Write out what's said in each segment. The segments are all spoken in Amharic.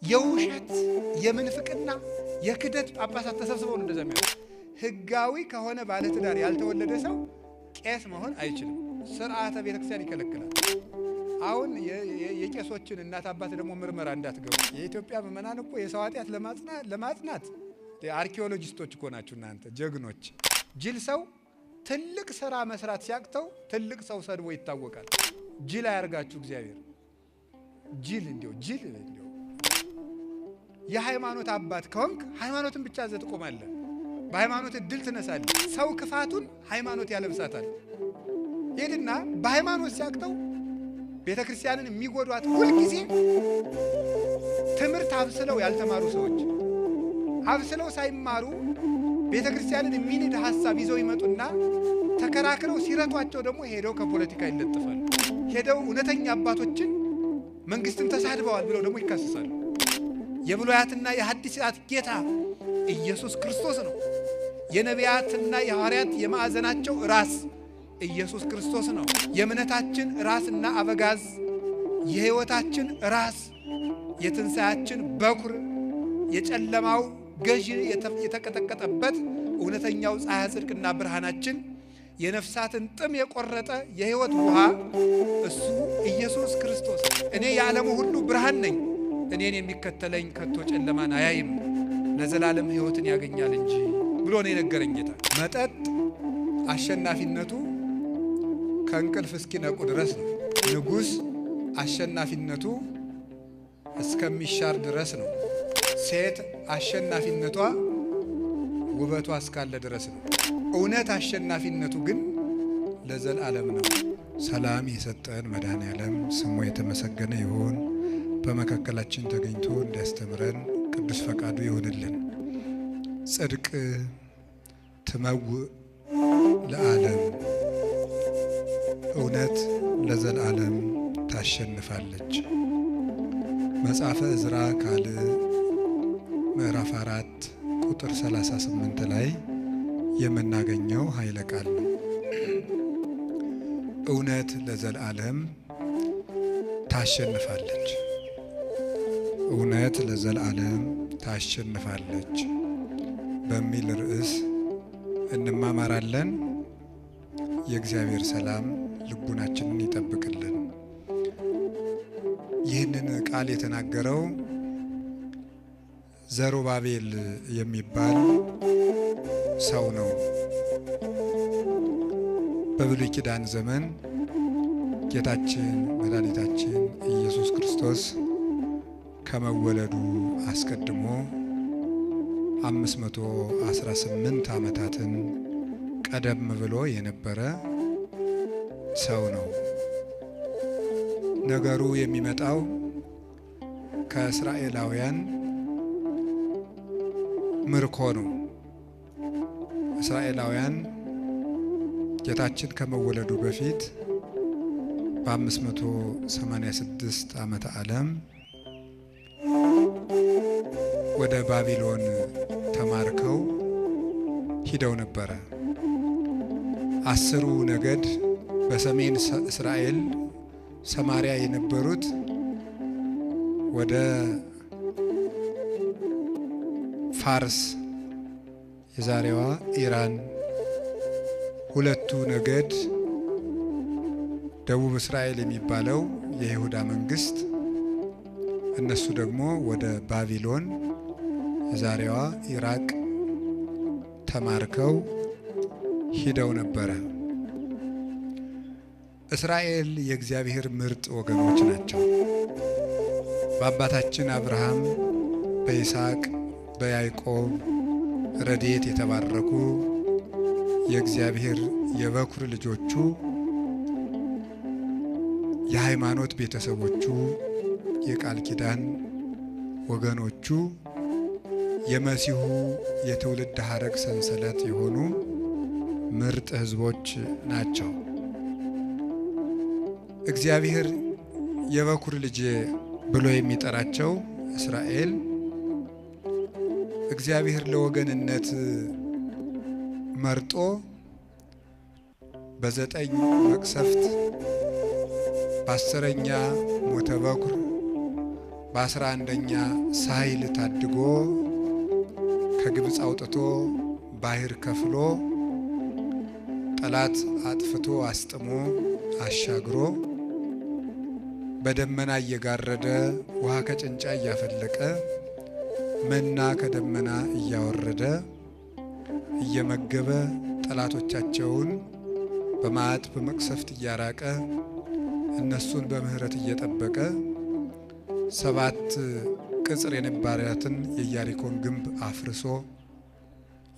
የውሸት የምንፍቅና የክደት ጳጳሳት ተሰብስበው ነው እንደዛ የሚያደርጉት። ህጋዊ ከሆነ ባለትዳር ያልተወለደ ሰው ቄስ መሆን አይችልም። ስርዓተ ቤተክርስቲያን ይከለክላል። አሁን የቄሶችን እናት አባት ደግሞ ምርመራ እንዳትገቡ። የኢትዮጵያ ምዕመናን እኮ የሰው ኃጢአት ለማጽናት አርኪኦሎጂስቶች እኮ ናችሁ እናንተ ጀግኖች። ጅል ሰው ትልቅ ስራ መስራት ሲያቅተው ትልቅ ሰው ሰድቦ ይታወቃል። ጅል አያርጋችሁ እግዚአብሔር። ጅል የሃይማኖት አባት ከሆንክ ሃይማኖትን ብቻ ዘ ትቆማለህ። በሃይማኖት እድል ትነሳለህ። ሰው ክፋቱን ሃይማኖት ያለብሳታል። ሄድና በሃይማኖት ሲያቅተው ቤተ ክርስቲያንን የሚጎዷት ሁልጊዜ ትምህርት አብስለው ያልተማሩ ሰዎች አብስለው ሳይማሩ ቤተ ክርስቲያንን የሚንድ ሐሳብ ይዘው ይመጡና ተከራክረው ሲረቷቸው ደግሞ ሄደው ከፖለቲካ ይለጥፋሉ። ሄደው እውነተኛ አባቶችን መንግስትን ተሳድበዋል ብለው ደግሞ ይካሰሳሉ። የብሉያትና የሐዲሳት ጌታ ኢየሱስ ክርስቶስ ነው። የነቢያትና የሐዋርያት የማዕዘናቸው ራስ ኢየሱስ ክርስቶስ ነው። የእምነታችን ራስና አበጋዝ፣ የሕይወታችን ራስ፣ የትንሣኤያችን በኩር፣ የጨለማው ገዢ የተቀጠቀጠበት እውነተኛው ፀሐይ ጽድቅና ብርሃናችን፣ የነፍሳትን ጥም የቆረጠ የሕይወት ውሃ እሱ ኢየሱስ ክርስቶስ። እኔ የዓለሙ ሁሉ ብርሃን ነኝ፣ እኔን የሚከተለኝ ከቶ ጨለማን አያይም ለዘላለም ሕይወትን ያገኛል እንጂ ብሎ ነው የነገረኝ ጌታ። መጠጥ አሸናፊነቱ ከእንቅልፍ እስኪነቁ ድረስ ነው። ንጉሥ አሸናፊነቱ እስከሚሻር ድረስ ነው። ሴት አሸናፊነቷ ውበቷ እስካለ ድረስ ነው። እውነት አሸናፊነቱ ግን ለዘላለም ነው። ሰላም የሰጠን መድኃኔዓለም ስሙ የተመሰገነ ይሁን። በመካከላችን ተገኝቶ እንዲያስተምረን ቅዱስ ፈቃዱ ይሁንልን። ጽድቅ ትመውእ ለዓለም፣ እውነት ለዘላለም ታሸንፋለች። መጽሐፈ ዕዝራ ካልዕ ምዕራፍ 4 ቁጥር 38 ላይ የምናገኘው ኃይለ ቃል ነው። እውነት ለዘላለም ታሸንፋለች። እውነት ለዘላለም ታሸንፋለች በሚል ርዕስ እንማማራለን። የእግዚአብሔር ሰላም ልቡናችንን ይጠብቅልን። ይህንን ቃል የተናገረው ዘሩባቤል የሚባል ሰው ነው። በብሉይ ኪዳን ዘመን ጌታችን መድኃኒታችን ኢየሱስ ክርስቶስ ከመወለዱ አስቀድሞ 518 ዓመታትን ቀደም ብሎ የነበረ ሰው ነው። ነገሩ የሚመጣው ከእስራኤላውያን ምርኮ ነው። እስራኤላውያን ጌታችን ከመወለዱ በፊት በ586 ዓመተ ዓለም ወደ ባቢሎን ተማርከው ሂደው ነበረ። 10ሩ ነገድ በሰሜን እስራኤል ሰማሪያ የነበሩት ወደ ፋርስ የዛሬዋ ኢራን፣ 2ቱ ነገድ ደቡብ እስራኤል የሚባለው የይሁዳ መንግስት፣ እነሱ ደግሞ ወደ ባቢሎን የዛሬዋ ኢራቅ ተማርከው ሂደው ነበረ። እስራኤል የእግዚአብሔር ምርጥ ወገኖች ናቸው። በአባታችን አብርሃም፣ በይስሐቅ፣ በያዕቆብ ረድኤት የተባረኩ የእግዚአብሔር የበኩር ልጆቹ፣ የሃይማኖት ቤተሰቦቹ፣ የቃል ኪዳን ወገኖቹ፣ የመሲሁ የትውልድ ሐረግ ሰንሰለት የሆኑ ምርጥ ሕዝቦች ናቸው። እግዚአብሔር የበኩር ልጅ ብሎ የሚጠራቸው እስራኤል እግዚአብሔር ለወገንነት መርጦ በ9 መቅሰፍት በ10ኛ ሞተ በኩር በ11ኛ ሳይል ታድጎ ከግብፅ አውጥቶ ባህር ከፍሎ ጠላት አጥፍቶ አስጥሞ አሻግሮ በደመና እየጋረደ ውሃ ከጭንጫ እያፈለቀ መና ከደመና እያወረደ እየመገበ ጠላቶቻቸውን በመዓት በመቅሰፍት እያራቀ እነሱን በምህረት እየጠበቀ 7 ቅጽር የነበራትን የኢያሪኮን ግንብ አፍርሶ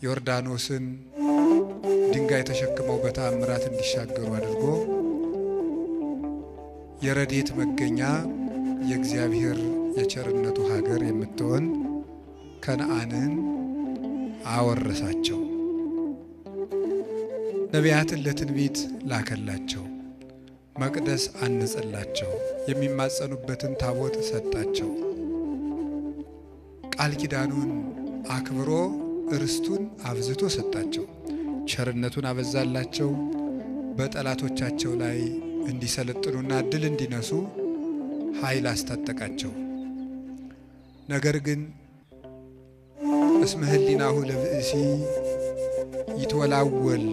ዮርዳኖስን ድንጋይ ተሸክመው በተአምራት እንዲሻገሩ አድርጎ የረድኤት መገኛ የእግዚአብሔር የቸርነቱ ሀገር የምትሆን ከነዓንን አወረሳቸው። ነቢያትን ለትንቢት ላከላቸው። መቅደስ አነጸላቸው። የሚማጸኑበትን ታቦት ሰጣቸው። ቃል ኪዳኑን አክብሮ ርስቱን አብዝቶ ሰጣቸው። ቸርነቱን አበዛላቸው። በጠላቶቻቸው ላይ እንዲሰለጥኑና ድል እንዲነሱ ኃይል አስታጠቃቸው። ነገር ግን እስመ ህሊናሁ ለብእሲ ይትወላወል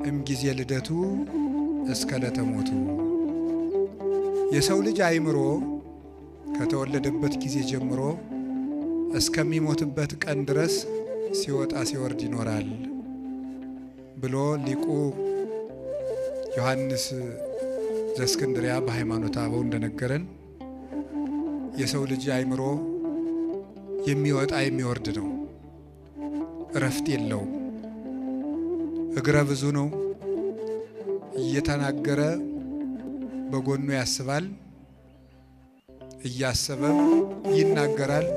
እምጊዜ ልደቱ እስከ ለተሞቱ የሰው ልጅ አእምሮ ከተወለደበት ጊዜ ጀምሮ እስከሚሞትበት ቀን ድረስ ሲወጣ ሲወርድ ይኖራል ብሎ ሊቁ ዮሐንስ ዘእስክንድርያ በሃይማኖተ አበው እንደነገረን የሰው ልጅ አእምሮ የሚወጣ የሚወርድ ነው። እረፍት የለውም። እግረ ብዙ ነው። እየተናገረ በጎኑ ያስባል፣ እያሰበም ይናገራል።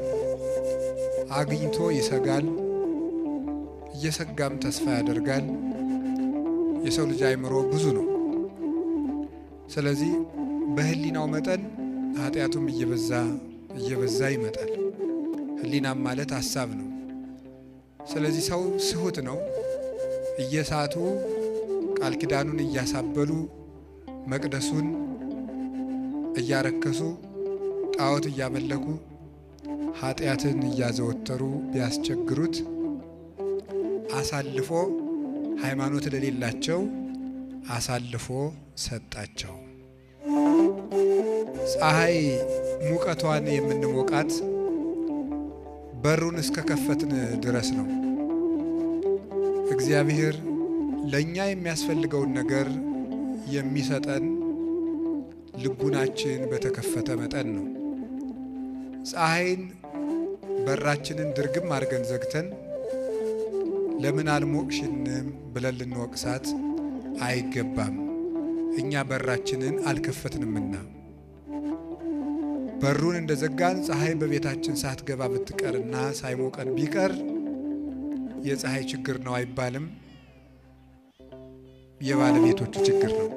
አግኝቶ ይሰጋል፣ እየሰጋም ተስፋ ያደርጋል። የሰው ልጅ አእምሮ ብዙ ነው። ስለዚህ በህሊናው መጠን ኃጢአቱም እየበዛ ይመጣል። ህሊናም ማለት ሐሳብ ነው። ስለዚህ ሰው ስሁት ነው። እየሳቱ ቃል ኪዳኑን እያሳበሉ መቅደሱን እያረከሱ ጣዖት እያመለኩ ኃጢአትን እያዘወተሩ ቢያስቸግሩት አሳልፎ ሃይማኖት ለሌላቸው አሳልፎ ሰጣቸው። ፀሐይ ሙቀቷን የምንሞቃት በሩን እስከ ከፈትን ድረስ ነው። እግዚአብሔር ለኛ የሚያስፈልገውን ነገር የሚሰጠን ልቡናችን በተከፈተ መጠን ነው። ፀሐይን በራችንን ድርግም አድርገን ዘግተን ለምን አልሞቅሽንም ብለን ልንወቅሳት አይገባም። እኛ በራችንን አልከፈትንምና። በሩን እንደዘጋን ፀሐይ በቤታችን ሳትገባ ብትቀርና ሳይሞቀን ቢቀር የፀሐይ ችግር ነው አይባልም፣ የባለቤቶቹ ችግር ነው።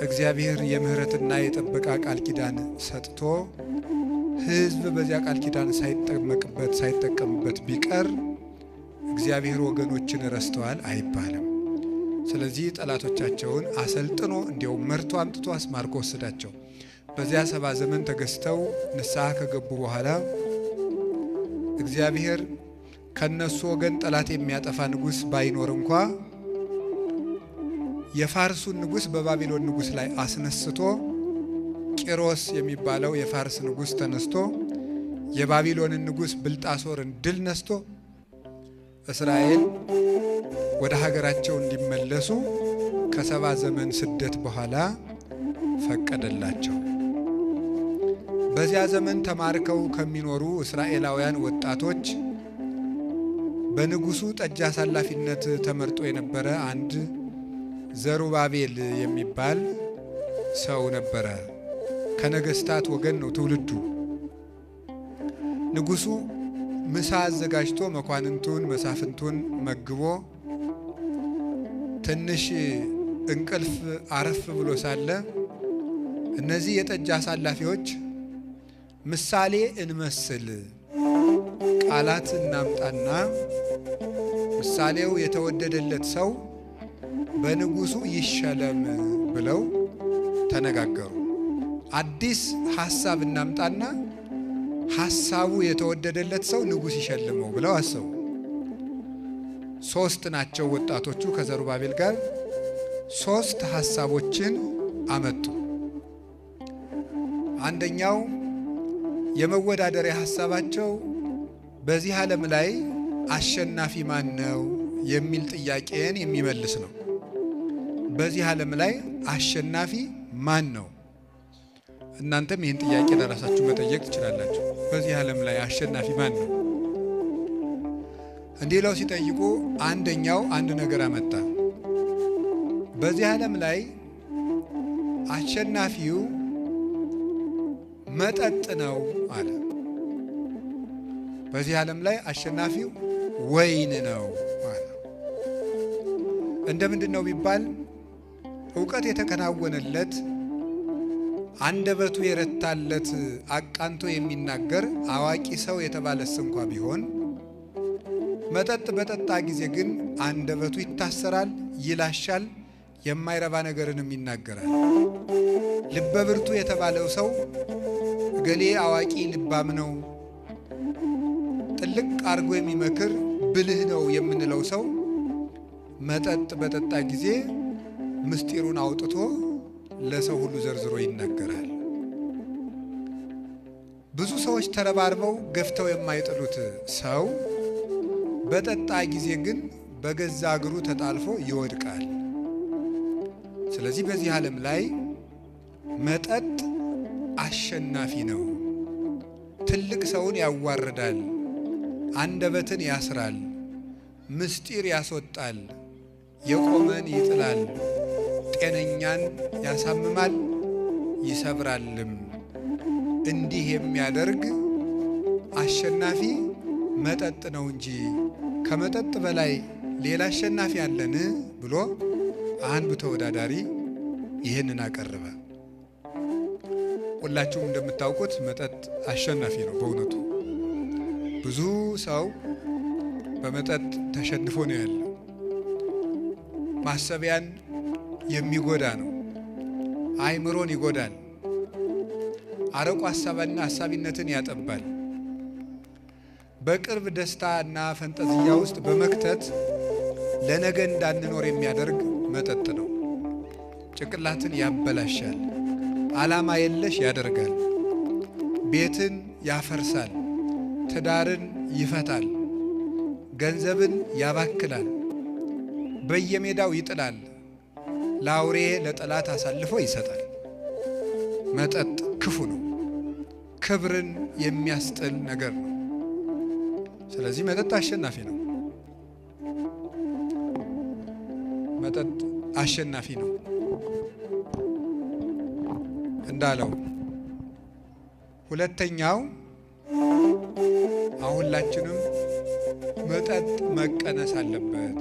እግዚአብሔር የምህረትና የጥበቃ ቃል ኪዳን ሰጥቶ ሕዝብ በዚያ ቃል ኪዳን ሳይጠቀምበት ቢቀር እግዚአብሔር ወገኖችን ረስተዋል አይባልም። ስለዚህ ጠላቶቻቸውን አሰልጥኖ እንዲያውም መርቶ አምጥቶ አስማርኮ ወሰዳቸው። በዚያ 70 ዘመን ተገዝተው ንስሐ ከገቡ በኋላ እግዚአብሔር ከነሱ ወገን ጠላት የሚያጠፋ ንጉሥ ባይኖር እንኳ የፋርሱን ንጉሥ በባቢሎን ንጉሥ ላይ አስነስቶ ቂሮስ የሚባለው የፋርስ ንጉሥ ተነስቶ የባቢሎንን ንጉሥ ብልጣሶርን ድል ነስቶ እስራኤል ወደ ሀገራቸው እንዲመለሱ ከ70 ዘመን ስደት በኋላ ፈቀደላቸው። በዚያ ዘመን ተማርከው ከሚኖሩ እስራኤላውያን ወጣቶች በንጉሱ ጠጅ አሳላፊነት ተመርጦ የነበረ አንድ ዘሩባቤል የሚባል ሰው ነበረ። ከነገስታት ወገን ነው ትውልዱ። ንጉሱ ምሳ አዘጋጅቶ መኳንንቱን መሳፍንቱን መግቦ ትንሽ እንቅልፍ አረፍ ብሎ ሳለ እነዚህ የጠጅ አሳላፊዎች ምሳሌ እንመስል ቃላት እናምጣና ምሳሌው የተወደደለት ሰው በንጉሱ ይሸለም ብለው ተነጋገሩ። አዲስ ሐሳብ እናምጣና ሐሳቡ የተወደደለት ሰው ንጉሥ ይሸልመው ብለው አሰቡ። 3 ናቸው ወጣቶቹ ከዘሩባቤል ጋር 3 ሐሳቦችን አመጡ። አንደኛው የመወዳደሪያ ሐሳባቸው በዚህ ዓለም ላይ አሸናፊ ማን ነው የሚል ጥያቄን የሚመልስ ነው። በዚህ ዓለም ላይ አሸናፊ ማን ነው? እናንተም ይህን ጥያቄ ለራሳችሁ መጠየቅ ትችላላችሁ። በዚህ ዓለም ላይ አሸናፊ ማን ነው? እንዲህ ለው ሲጠይቁ አንደኛው አንድ ነገር አመጣ። በዚህ ዓለም ላይ አሸናፊው መጠጥ ነው አለ። በዚህ ዓለም ላይ አሸናፊው ወይን ነው አለ። እንደምንድን ነው ቢባል ዕውቀት የተከናወነለት አንደበቱ የረታለት አቃንቶ የሚናገር አዋቂ ሰው የተባለስ እንኳ ቢሆን መጠጥ በጠጣ ጊዜ ግን አንደበቱ ይታሰራል፣ ይላሻል፣ የማይረባ ነገርንም ይናገራል። ልበ ብርቱ የተባለው ሰው እገሌ አዋቂ ልባም ነው፣ ጥልቅ አርጎ የሚመክር ብልህ ነው የምንለው ሰው መጠጥ በጠጣ ጊዜ ምስጢሩን አውጥቶ ለሰው ሁሉ ዘርዝሮ ይናገራል። ብዙ ሰዎች ተረባርበው ገፍተው የማይጥሉት ሰው በጠጣ ጊዜ ግን በገዛ እግሩ ተጣልፎ ይወድቃል። ስለዚህ በዚህ ዓለም ላይ መጠጥ አሸናፊ ነው። ትልቅ ሰውን ያዋርዳል፣ አንደበትን ያስራል፣ ምስጢር ያስወጣል፣ የቆመን ይጥላል፣ ጤነኛን ያሳምማል፣ ይሰብራልም። እንዲህ የሚያደርግ አሸናፊ መጠጥ ነው እንጂ ከመጠጥ በላይ ሌላ አሸናፊ አለን ብሎ አንዱ ተወዳዳሪ ይህንን አቀረበ። ሁላችሁም እንደምታውቁት መጠጥ አሸናፊ ነው። በእውነቱ ብዙ ሰው በመጠጥ ተሸንፎ ነው ያለው። ማሰቢያን የሚጎዳ ነው። አእምሮን ይጎዳል። አረቆ ሐሳቢነትን ያጠባል። በቅርብ ደስታና ፈንጠዝያ ውስጥ በመክተት ለነገ እንዳንኖር የሚያደርግ መጠጥ ነው። ጭንቅላትን ያበላሻል። ዓላማ የለሽ ያደርጋል። ቤትን ያፈርሳል። ትዳርን ይፈታል። ገንዘብን ያባክላል። በየሜዳው ይጥላል። ለአውሬ ለጠላት አሳልፎ ይሰጣል። መጠጥ ክፉ ነው። ክብርን የሚያስጥል ነገር ነው። ስለዚህ መጠጥ አሸናፊ ነው። መጠጥ አሸናፊ ነው እንዳለው። ሁለተኛው ሁላችንም መጠጥ መቀነስ አለበት።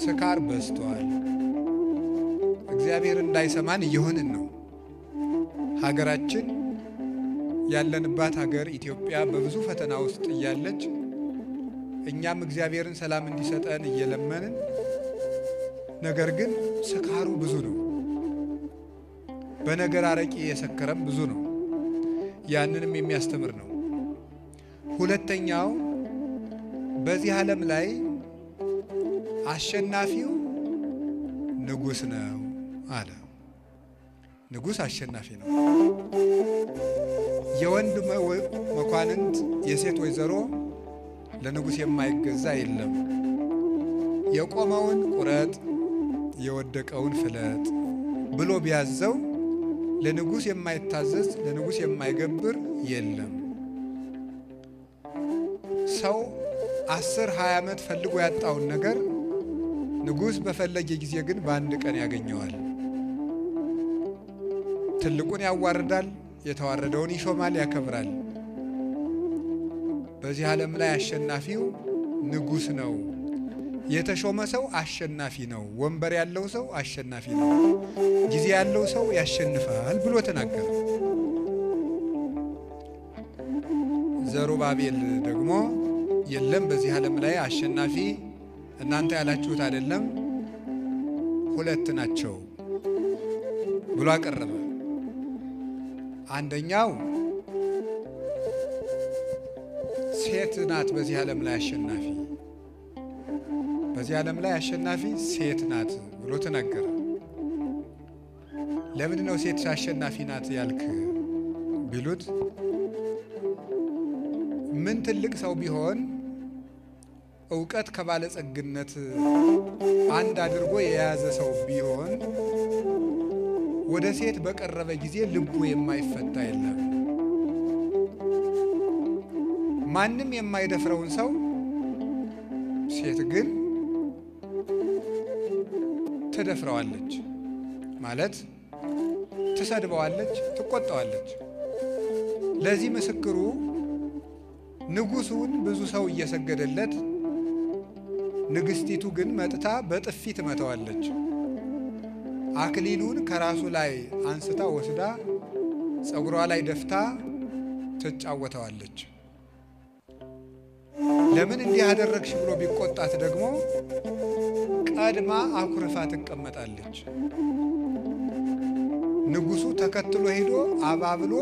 ስካር በዝቷል። እግዚአብሔር እንዳይሰማን እየሆንን ነው። ሀገራችን ያለንባት ሀገር ኢትዮጵያ በብዙ ፈተና ውስጥ እያለች እኛም እግዚአብሔርን ሰላም እንዲሰጠን እየለመንን፣ ነገር ግን ስካሩ ብዙ ነው። በነገር አረቂ የሰከረም ብዙ ነው። ያንንም የሚያስተምር ነው። ሁለተኛው በዚህ ዓለም ላይ አሸናፊው ንጉሥ ነው አለ። ንጉሥ አሸናፊ ነው። የወንድ መኳንንት የሴት ወይዘሮ ለንጉሥ የማይገዛ የለም። የቆመውን ቁረጥ የወደቀውን ፍለጥ ብሎ ቢያዘው ለንጉሥ የማይታዘዝ ለንጉሥ የማይገብር የለም። ሰው 10-20 ዓመት ፈልጎ ያጣውን ነገር ንጉሥ በፈለገ ጊዜ ግን በአንድ ቀን ያገኘዋል። ትልቁን ያዋርዳል፣ የተዋረደውን ይሾማል፣ ያከብራል። በዚህ ዓለም ላይ አሸናፊው ንጉሥ ነው። የተሾመ ሰው አሸናፊ ነው። ወንበር ያለው ሰው አሸናፊ ነው። ጊዜ ያለው ሰው ያሸንፋል ብሎ ተናገረ። ዘሩባቤል ደግሞ የለም በዚህ ዓለም ላይ አሸናፊ እናንተ ያላችሁት አይደለም፣ 2 ናቸው ብሎ አቀረበ። አንደኛው ሴት ናት በዚህ ዓለም ላይ አሸናፊ፣ በዚህ ዓለም ላይ አሸናፊ ሴት ናት ብሎ ተናገረ። ለምን ነው ሴት አሸናፊ ናት ያልክ ቢሉት ምን ትልቅ ሰው ቢሆን ዕውቀት ከባለጸግነት አንድ አድርጎ የያዘ ሰው ቢሆን ወደ ሴት በቀረበ ጊዜ ልቡ የማይፈታ የለም። ማንም የማይደፍረውን ሰው ሴት ግን ትደፍረዋለች፣ ማለት ትሰድበዋለች፣ ትቆጣዋለች። ለዚህ ምስክሩ ንጉሡን ብዙ ሰው እየሰገደለት ንግስቲቱ ግን መጥታ በጥፊ ትመታዋለች። አክሊሉን ከራሱ ላይ አንስታ ወስዳ ፀጉሯ ላይ ደፍታ ትጫወተዋለች። ለምን እንዲህ አደረግሽ ብሎ ቢቆጣት ደግሞ ቀድማ አኩርፋ ትቀመጣለች። ንጉሡ ተከትሎ ሄዶ አባብሎ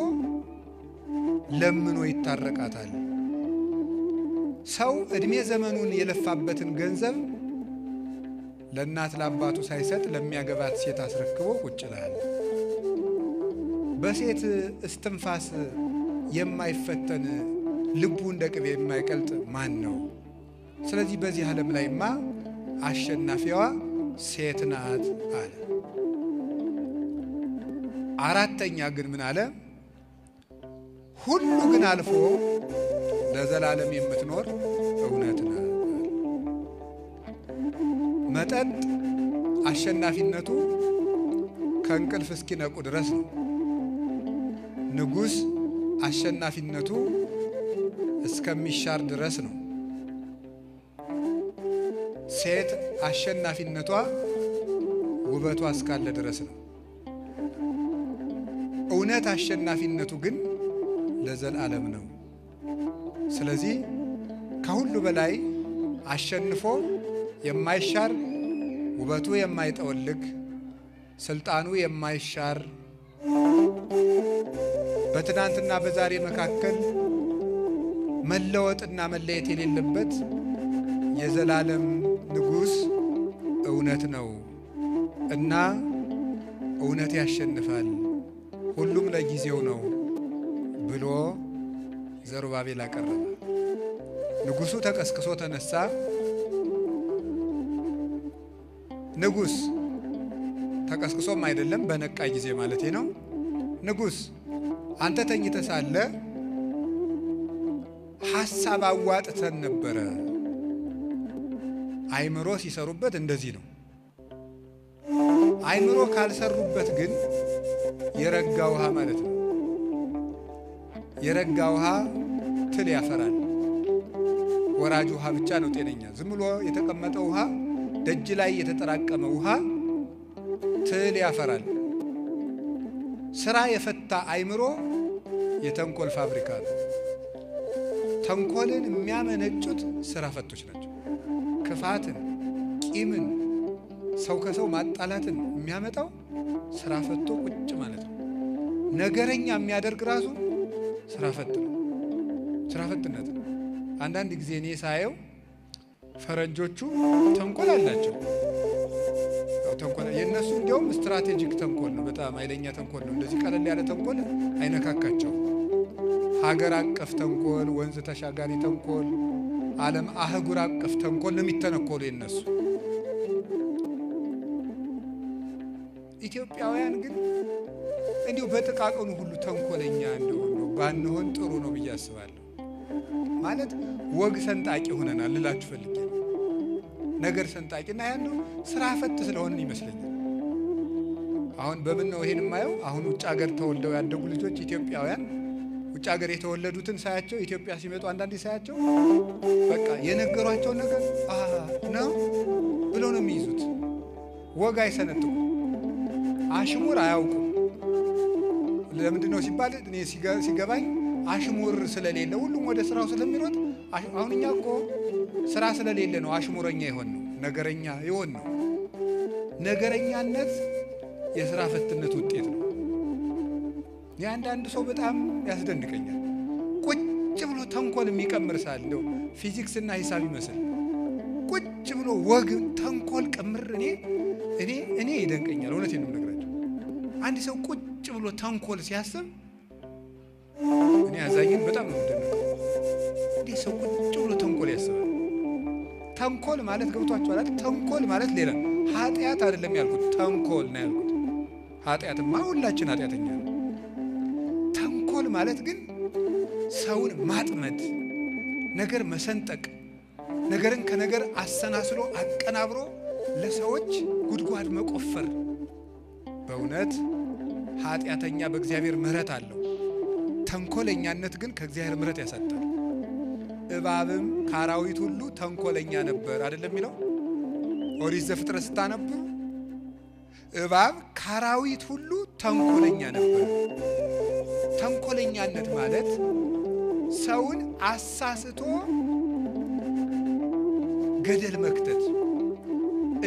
ለምኖ ይታረቃታል። ሰው እድሜ ዘመኑን የለፋበትን ገንዘብ ለእናት ለአባቱ ሳይሰጥ ለሚያገባት ሴት አስረክቦ ቁጭ ይላል። በሴት እስትንፋስ የማይፈተን ልቡ እንደ ቅቤ የማይቀልጥ ማን ነው? ስለዚህ በዚህ ዓለም ላይማ አሸናፊዋ ሴት ናት አለ። አራተኛ ግን ምን አለ? ሁሉ ግን አልፎ ለዘላለም የምትኖር እውነት ናት። መጠጥ አሸናፊነቱ ከእንቅልፍ እስኪነቁ ድረስ ነው። ንጉሥ አሸናፊነቱ እስከሚሻር ድረስ ነው። ሴት አሸናፊነቷ ውበቷ እስካለ ድረስ ነው። እውነት አሸናፊነቱ ግን ለዘላለም ነው። ስለዚህ ከሁሉ በላይ አሸንፎ የማይሻር ውበቱ የማይጠወልግ ስልጣኑ የማይሻር በትናንትና በዛሬ መካከል መለወጥና መለየት የሌለበት የዘላለም ንጉሥ እውነት ነው እና እውነት ያሸንፋል፣ ሁሉም ለጊዜው ነው ብሎ ዘሩባቤል አቀረበ። ንጉሡ ተቀስቅሶ ተነሳ። ንጉሥ ተቀስቅሶም አይደለም በነቃ ጊዜ ማለቴ ነው። ንጉሥ አንተ ተኝተህ ሳለ ሐሳብ አዋጥተን ነበረ። አይምሮ ሲሰሩበት እንደዚህ ነው። አይምሮ ካልሰሩበት ግን የረጋ ውሃ ማለት ነው። የረጋ ውሃ ትል ያፈራል። ወራጅ ውሃ ብቻ ነው ጤነኛ። ዝም ብሎ የተቀመጠ ውሃ፣ ደጅ ላይ የተጠራቀመ ውሃ ትል ያፈራል። ስራ የፈታ አይምሮ የተንኮል ፋብሪካ ነው። ተንኮልን የሚያመነጩት ስራ ፈቶች ናቸው። ክፋትን፣ ቂምን፣ ሰው ከሰው ማጣላትን የሚያመጣው ስራ ፈቶ ቁጭ ማለት ነው። ነገረኛ የሚያደርግ ራሱ ስራ ፈት ነው። ስራ ፈትነት ነው። አንዳንድ ጊዜ እኔ ሳየው ፈረንጆቹ ተንኮል አላቸው። ተንኮል የነሱ እንዲያውም ስትራቴጂክ ተንኮል ነው። በጣም ኃይለኛ ተንኮል ነው። እንደዚህ ቀለል ያለ ተንኮል አይነካካቸው። ሀገር አቀፍ ተንኮል፣ ወንዝ ተሻጋሪ ተንኮል፣ ዓለም አህጉር አቀፍ ተንኮል ነው የሚተነኮሉ የነሱ። ኢትዮጵያውያን ግን እንዲሁ በጥቃቅኑ ሁሉ ተንኮለኛ እንደሆነ ባንሆን ጥሩ ነው ብዬ አስባለሁ። ማለት ወግ ሰንጣቂ ሆነናል ልላችሁ ፈልጌ ነው። ነገር ሰንጣቂና ያለው ስራ ፈት ስለሆንን ይመስለኛል። አሁን በምን ነው ይሄን የማየው? አሁን ውጭ ሀገር ተወልደው ያደጉ ልጆች ኢትዮጵያውያን ውጭ ሀገር የተወለዱትን ሳያቸው ኢትዮጵያ ሲመጡ አንዳንዴ ሳያቸው በቃ የነገሯቸው ነገር ነው ብሎ ነው የሚይዙት። ወግ አይሰነጥቁም፣ አሽሙር አያውቁም። ለምንድን ነው ሲባል እኔ ሲገባኝ አሽሙር ስለሌለ ሁሉም ወደ ስራው ስለሚሮጥ። አሁን እኛ እኮ ስራ ስለሌለ ነው አሽሙረኛ ይሆን ነው፣ ነገረኛ ይሆን ነው። ነገረኛነት የስራ ፈትነት ውጤት ነው። ያንዳንድ ሰው በጣም ያስደንቀኛል። ቁጭ ብሎ ተንኮል የሚቀምር ሳለው ፊዚክስና ሂሳብ ይመስል ቁጭ ብሎ ወግ ተንኮል ቀምር እኔ ይደንቀኛል። እውነቴን ነው የምነግራቸው። አንድ ሰው ቁጭ ብሎ ተንኮል ሲያስብ እኔ አዛኝን በጣም ነው የምደነቀው። እንዴ ሰው ቁጭ ብሎ ተንኮል ያስባል? ተንኮል ማለት ገብቷችኋል አይደል? ተንኮል ማለት ሌላ ኃጢአት አይደለም ያልኩት፣ ተንኮል ነው ያልኩት። ኃጢአትማ ሁላችን ኃጢአተኛ ነው። ተንኮል ማለት ግን ሰውን ማጥመድ፣ ነገር መሰንጠቅ፣ ነገርን ከነገር አሰናስሎ አቀናብሮ ለሰዎች ጉድጓድ መቆፈር። በእውነት ኃጢአተኛ በእግዚአብሔር ምሕረት አለው። ተንኮለኛነት ግን ከእግዚአብሔር ምሕረት ያሳጣል። እባብም ከአራዊት ሁሉ ተንኮለኛ ነበር አይደለም የሚለው ኦሪት ዘፍጥረት ስታነቡ፣ እባብ ከአራዊት ሁሉ ተንኮለኛ ነበር። ተንኮለኛነት ማለት ሰውን አሳስቶ ገደል መክተት።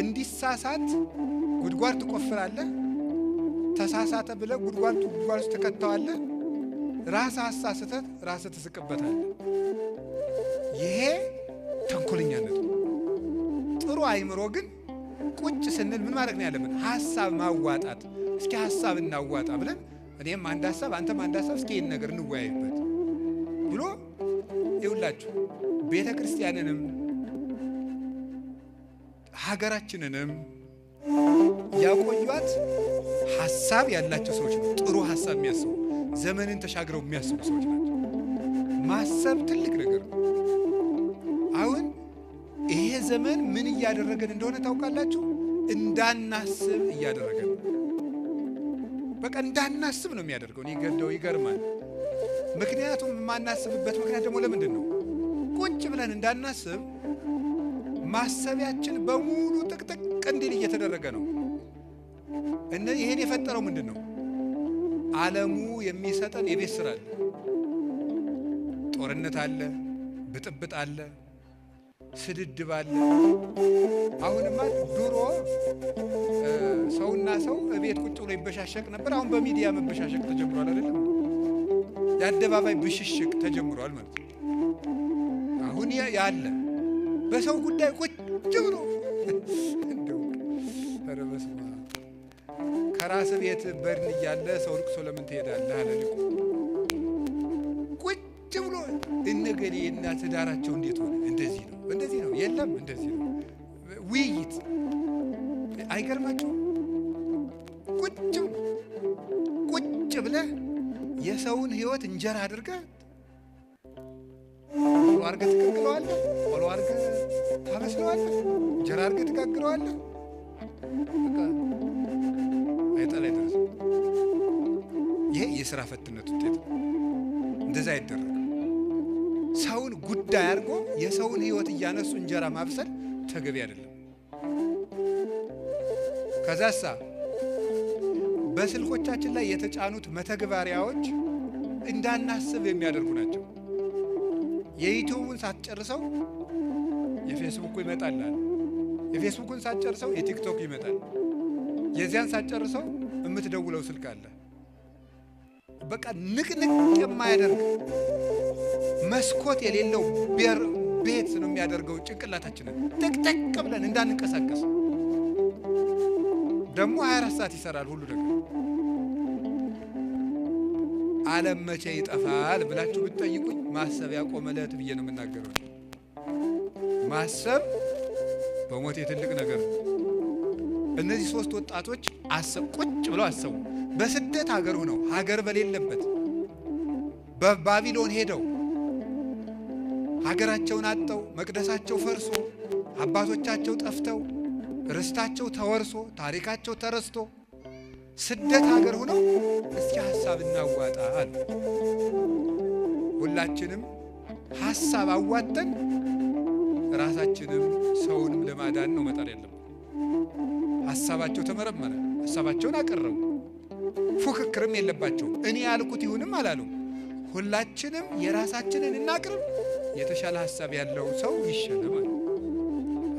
እንዲሳሳት ጉድጓድ ትቆፍራለህ፣ ተሳሳተ ብለህ ጉድጓድ ውስጥ ተከተዋለህ፣ ራስህ አሳስተህ ራስህ ትስቅበታለህ። ይሄ ተንኮለኛነት ነው። ጥሩ አይምሮ ግን ቁጭ ስንል ምን ማድረግ ነው ያለብን? ሐሳብ ማዋጣት። እስኪ ሐሳብ እናዋጣ ብለን እኔም አንድ ሐሳብ አንተም አንድ ሐሳብ እስኪ ይህን ነገር እንወያይበት ብሎ ይውላችሁ ቤተ ክርስቲያንንም ሀገራችንንም ያቆዩት ሐሳብ ያላቸው ሰዎች ነው። ጥሩ ሐሳብ የሚያስቡ ዘመንን ተሻግረው የሚያስቡ ሰዎች ናቸው። ማሰብ ትልቅ ነገር ነው። አሁን ይሄ ዘመን ምን እያደረገን እንደሆነ ታውቃላችሁ? እንዳናስብ እያደረገን። በቃ እንዳናስብ ነው የሚያደርገው። ይገደው ይገርማል። ምክንያቱም የማናስብበት ምክንያት ደግሞ ለምንድን ነው? ቁጭ ብለን እንዳናስብ ማሰቢያችን በሙሉ ጥቅጥቅ እንዲል እየተደረገ ነው። ይሄን የፈጠረው ምንድን ነው? ዓለሙ የሚሰጠን የቤት ስራ አለ። ጦርነት አለ፣ ብጥብጥ አለ፣ ስድድብ አለ። አሁንማ ድሮ ሰውና ሰው እቤት ቁጭ ብሎ ይበሻሸቅ ነበር። አሁን በሚዲያ መበሻሸቅ ተጀምሯል አይደለም? የአደባባይ ብሽሽቅ ተጀምሯል ማለት ነው። አሁን ያለ በሰው ጉዳይ ቁጭ ብሎ እንደው ኧረ በስመ አብ ከራስ ቤት በርን እያለ ሰው ልቅሶ ለምን ትሄዳለህ አለ ልቁ። ቁጭ ብሎ እነገሌ እና ትዳራቸው እንዴት ሆነ? እንደዚህ ነው የለም እንደዚህ ነው ውይይት። አይገርማችሁም? ቁጭ ብለህ የሰውን ህይወት እንጀራ አድርገህ ቆሎ አድርገህ ትቀቅለዋለህ፣ ቆሎ አድርገህ ታበስለዋለህ፣ እንጀራ አድርገህ ትጋግረዋለህ። በቃ አይጣል አይደረስ። ይሄ የሥራ ፈትነት ውጤት። እንደዛ አይደረግ። ሰውን ጉዳይ አድርጎ የሰውን ህይወት እያነሱ እንጀራ ማብሰል ተገቢ አይደለም። ከዛሳ በስልኮቻችን ላይ የተጫኑት መተግበሪያዎች እንዳናስብ የሚያደርጉ ናቸው። የዩቲዩብን ሳትጨርሰው የፌስቡክ ይመጣል፣ የፌስቡክን ሳትጨርሰው የቲክቶክ ይመጣል፣ የዚያን ሳትጨርሰው የምትደውለው ስልክ አለ። በቃ ንቅንቅ የማያደርግ መስኮት የሌለው ቤት ነው የሚያደርገው ጭንቅላታችንን ጠቅጠቅ ብለን እንዳንንቀሳቀስ። ደግሞ 24 ሰዓት ይሰራል ሁሉ ነገር። ዓለም መቼ ይጠፋል ብላችሁ ብትጠይቁኝ ማሰብ ያቆመለት ብዬ ነው የምናገረው። ማሰብ በሞቴ ትልቅ ነገር ነው። እነዚህ 3 ወጣቶች ቁጭ ብለው አሰቡ። በስደት ሀገር ሆነው ሀገር በሌለበት በባቢሎን ሄደው ሀገራቸውን አጥተው መቅደሳቸው ፈርሶ አባቶቻቸው ጠፍተው ርስታቸው ተወርሶ ታሪካቸው ተረስቶ ስደት ሀገር ሆነው እስኪ ሐሳብ እናዋጣ አሉ። ሁላችንም ሐሳብ አዋጠን ራሳችንም ሰውንም ለማዳን ነው መጣር ያለብን። ሐሳባቸው ተመረመረ፣ ሐሳባቸውን አቀረቡ። ፉክክርም የለባቸው። እኔ ያልኩት ይሁንም አላሉ። ሁላችንም የራሳችንን እናቅርብ፣ የተሻለ ሐሳብ ያለው ሰው ይሸለማል።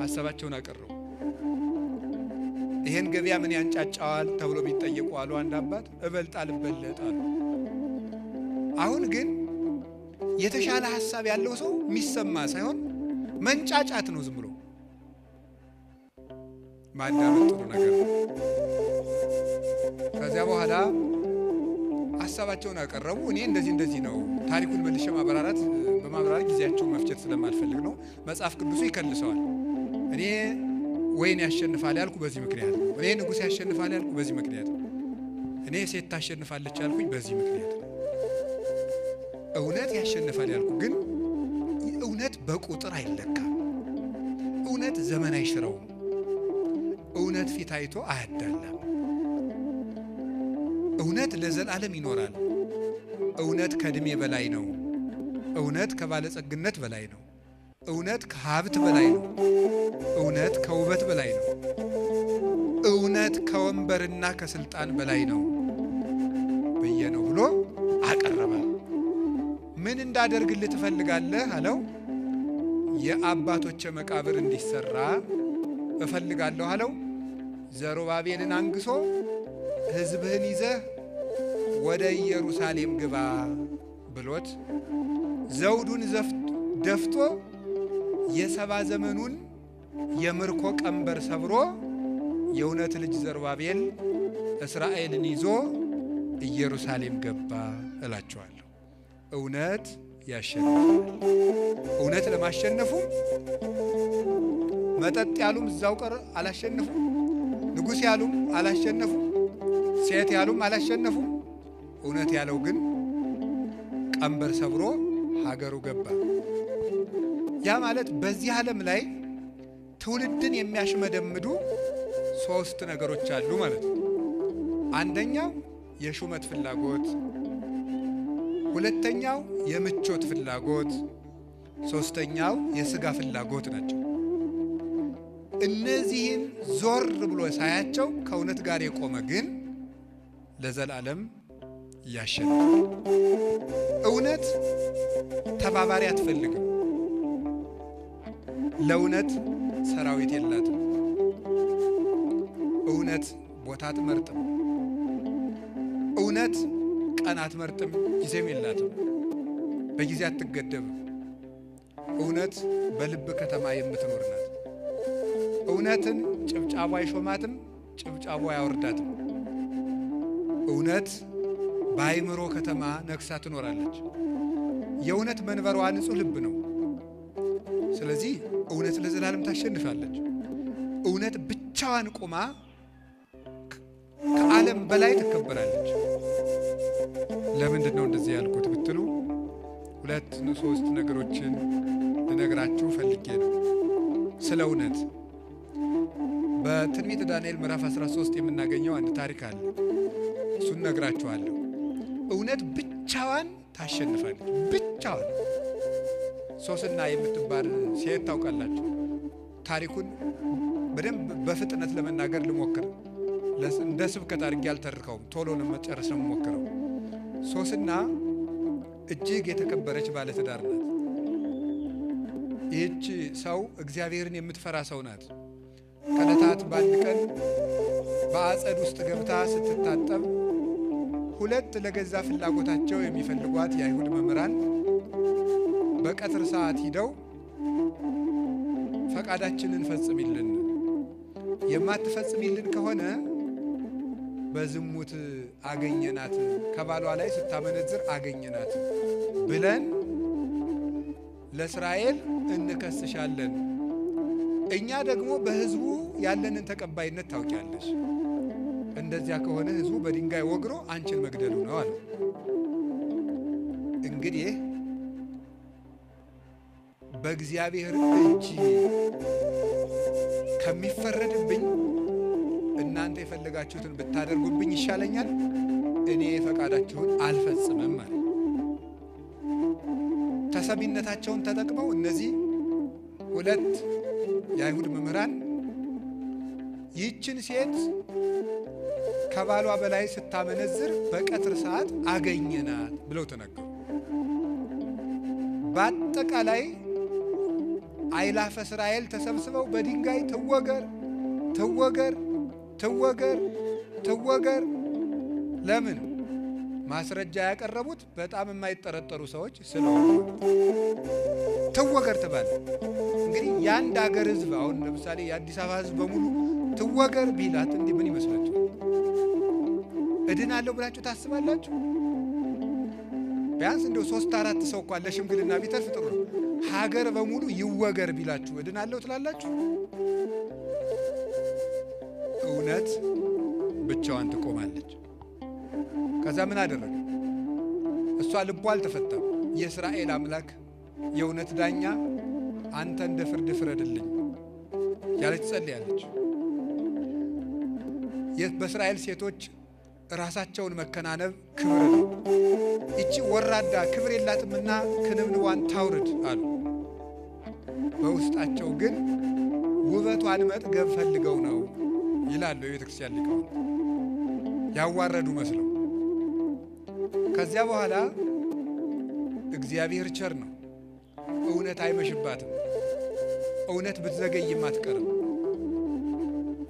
ሐሳባቸውን አቀረቡ። ይሄን ገበያ ምን ያንጫጫዋል ተብሎ ቢጠየቁ አሉ አንድ አባት እበልጥ አልበለጥ አሉ። አሁን ግን የተሻለ ሐሳብ ያለው ሰው የሚሰማ ሳይሆን መንጫጫት ነው። ዝም ብሎ ማዳመጥ ጥሩ ነገር ነው። ከዚያ በኋላ ሐሳባቸውን አቀረቡ። እኔ እንደዚህ ነው ታሪኩን መልሼ በማብራራት ጊዜያቸውን መፍጀት ስለማልፈልግ ነው። መጽሐፍ ቅዱሱ ይከልሰዋል። እኔ ወይን ያሸንፋል ያልኩ በዚህ ምክንያት ነው። እኔ ንጉሥ ያሸንፋል ያልኩ በዚህ ምክንያት ነው። እኔ ሴት ታሸንፋለች ያልኩኝ በዚህ ምክንያት ነው። እውነት ያሸንፋል ያልኩ ግን እውነት በቁጥር አይለካም። እውነት ዘመን አይሽረውም። እውነት ፊት አይቶ አያዳላም። እውነት ለዘላለም ይኖራል። እውነት ከእድሜ በላይ ነው። እውነት ከባለጸግነት በላይ ነው። እውነት ከሀብት በላይ ነው። እውነት ከውበት በላይ ነው። እውነት ከወንበርና ከስልጣን በላይ ነው ብዬ ነው ብሎ አቀረበ። ምን እንዳደርግልህ ትፈልጋለህ አለው። የአባቶቼ መቃብር እንዲሰራ እፈልጋለሁ አለው። ዘሩባቤልን አንግሶ ሕዝብህን ይዘህ ወደ ኢየሩሳሌም ግባ ብሎት ዘውዱን ደፍቶ የሰባ ዘመኑን የምርኮ ቀንበር ሰብሮ የእውነት ልጅ ዘሩባቤል እስራኤልን ይዞ ኢየሩሳሌም ገባ እላቸዋለሁ። እውነት ያሸንፋል። እውነት ለማሸነፉ መጠጥ ያሉም እዛው ቀር አላሸነፉ፣ ንጉሥ ያሉም አላሸነፉ፣ ሴት ያሉም አላሸነፉ። እውነት ያለው ግን ቀንበር ሰብሮ ሀገሩ ገባ። ያ ማለት በዚህ ዓለም ላይ ትውልድን የሚያሽመደምዱ ሶስት ነገሮች አሉ ማለት ነው። አንደኛው የሹመት ፍላጎት፣ ሁለተኛው የምቾት ፍላጎት፣ ሶስተኛው የሥጋ ፍላጎት ናቸው። እነዚህን ዞር ብሎ ሳያቸው ከእውነት ጋር የቆመ ግን ለዘላለም ያሸንፋል። እውነት ተባባሪ አትፈልግም። ለእውነት ሰራዊት የላትም። እውነት ቦታ አትመርጥም። እውነት ቀን አትመርጥም፣ ጊዜም የላትም። በጊዜ አትገደብም። እውነት በልብ ከተማ የምትኖር ናት። እውነትን ጭብጫቧ አይሾማትም፣ ጭብጫቧ አያወርዳትም። እውነት በአይምሮ ከተማ ነግሳ ትኖራለች። የእውነት መንበሯ ንጹሕ ልብ ነው። ስለዚህ እውነት ለዘላለም ታሸንፋለች። እውነት ብቻዋን ቆማ ከዓለም በላይ ትከበራለች። ለምንድን ነው እንደዚህ ያልኩት ብትሉ ሁለት ሶስት ነገሮችን ልነግራችሁ ፈልጌ ነው። ስለ እውነት በትንቢተ ዳንኤል ምዕራፍ 13 የምናገኘው አንድ ታሪክ አለ። እሱን ነግራችኋለሁ። እውነት ብቻዋን ታሸንፋለች። ብቻዋን ሶስና የምትባል ሴት ታውቃላችሁ። ታሪኩን በደንብ በፍጥነት ለመናገር ልሞክር። እንደ ስብከት አድርጌ አልተርከውም። ቶሎ ለመጨረስ ነው የምሞክረው። ሶስና እጅግ የተከበረች ባለትዳር ናት። ይህች ሰው እግዚአብሔርን የምትፈራ ሰው ናት። ከዕለታት በአንድ ቀን በአጸድ ውስጥ ገብታ ስትታጠብ ሁለት ለገዛ ፍላጎታቸው የሚፈልጓት የአይሁድ መምህራን በቀትር ሰዓት ሂደው ፈቃዳችንን ፈጽሚልን፣ የማትፈጽሚልን ከሆነ በዝሙት አገኘናት፣ ከባሏ ላይ ስታመነዝር አገኘናት ብለን ለእስራኤል እንከስሻለን። እኛ ደግሞ በሕዝቡ ያለንን ተቀባይነት ታውቂያለሽ። እንደዚያ ከሆነ ሕዝቡ በድንጋይ ወግሮ አንቺን መግደሉ ነው አለ። እንግዲህ በእግዚአብሔር እጅ ከሚፈረድብኝ እናንተ የፈለጋችሁትን ብታደርጉብኝ ይሻለኛል፣ እኔ ፈቃዳችሁን አልፈጽምም ማለት። ተሰሚነታቸውን ተጠቅመው እነዚህ ሁለት የአይሁድ መምህራን ይህችን ሴት ከባሏ በላይ ስታመነዝር በቀትር ሰዓት አገኘናት ብለው ተነገሩ። በአጠቃላይ አይላፈ እስራኤል ተሰብስበው በድንጋይ ትወገር ትወገር ትወገር ትወገር። ለምን? ማስረጃ ያቀረቡት በጣም የማይጠረጠሩ ሰዎች ስለሆኑ ትወገር ተባለ። እንግዲህ የአንድ ሀገር ህዝብ አሁን ለምሳሌ የአዲስ አበባ ህዝብ በሙሉ ትወገር ቢላት እንዲህ ምን ይመስላችሁ? እድናለሁ ብላችሁ ታስባላችሁ? ቢያንስ እንደው 3-4 ሰው እንኳን ለሽምግልና ቢተርፍ ጥሩ ነው። ሀገር በሙሉ ይወገር ቢላችሁ እድናለሁ ትላላችሁ? እውነት ብቻዋን ትቆማለች። ከዛ ምን አደረገ? እሷ ልቧ አልተፈታም። የእስራኤል አምላክ የእውነት ዳኛ አንተ እንደ ፍርድ ፍረድልኝ ያለች ጸልያለች። በእስራኤል ሴቶች ራሳቸውን መከናነብ ክብር ነው። እቺ ወራዳ ክብር የላትምና ክንብንቧን ታውርድ አሉ። በውስጣቸው ግን ውበቷን መጥገብ ፈልገው ነው ይላሉ የቤተ ክርስቲያን ሊቃውንት፣ ያዋረዱ መስለው። ከዚያ በኋላ እግዚአብሔር ቸር ነው። እውነት አይመሽባትም። እውነት ብትዘገይም አትቀርም።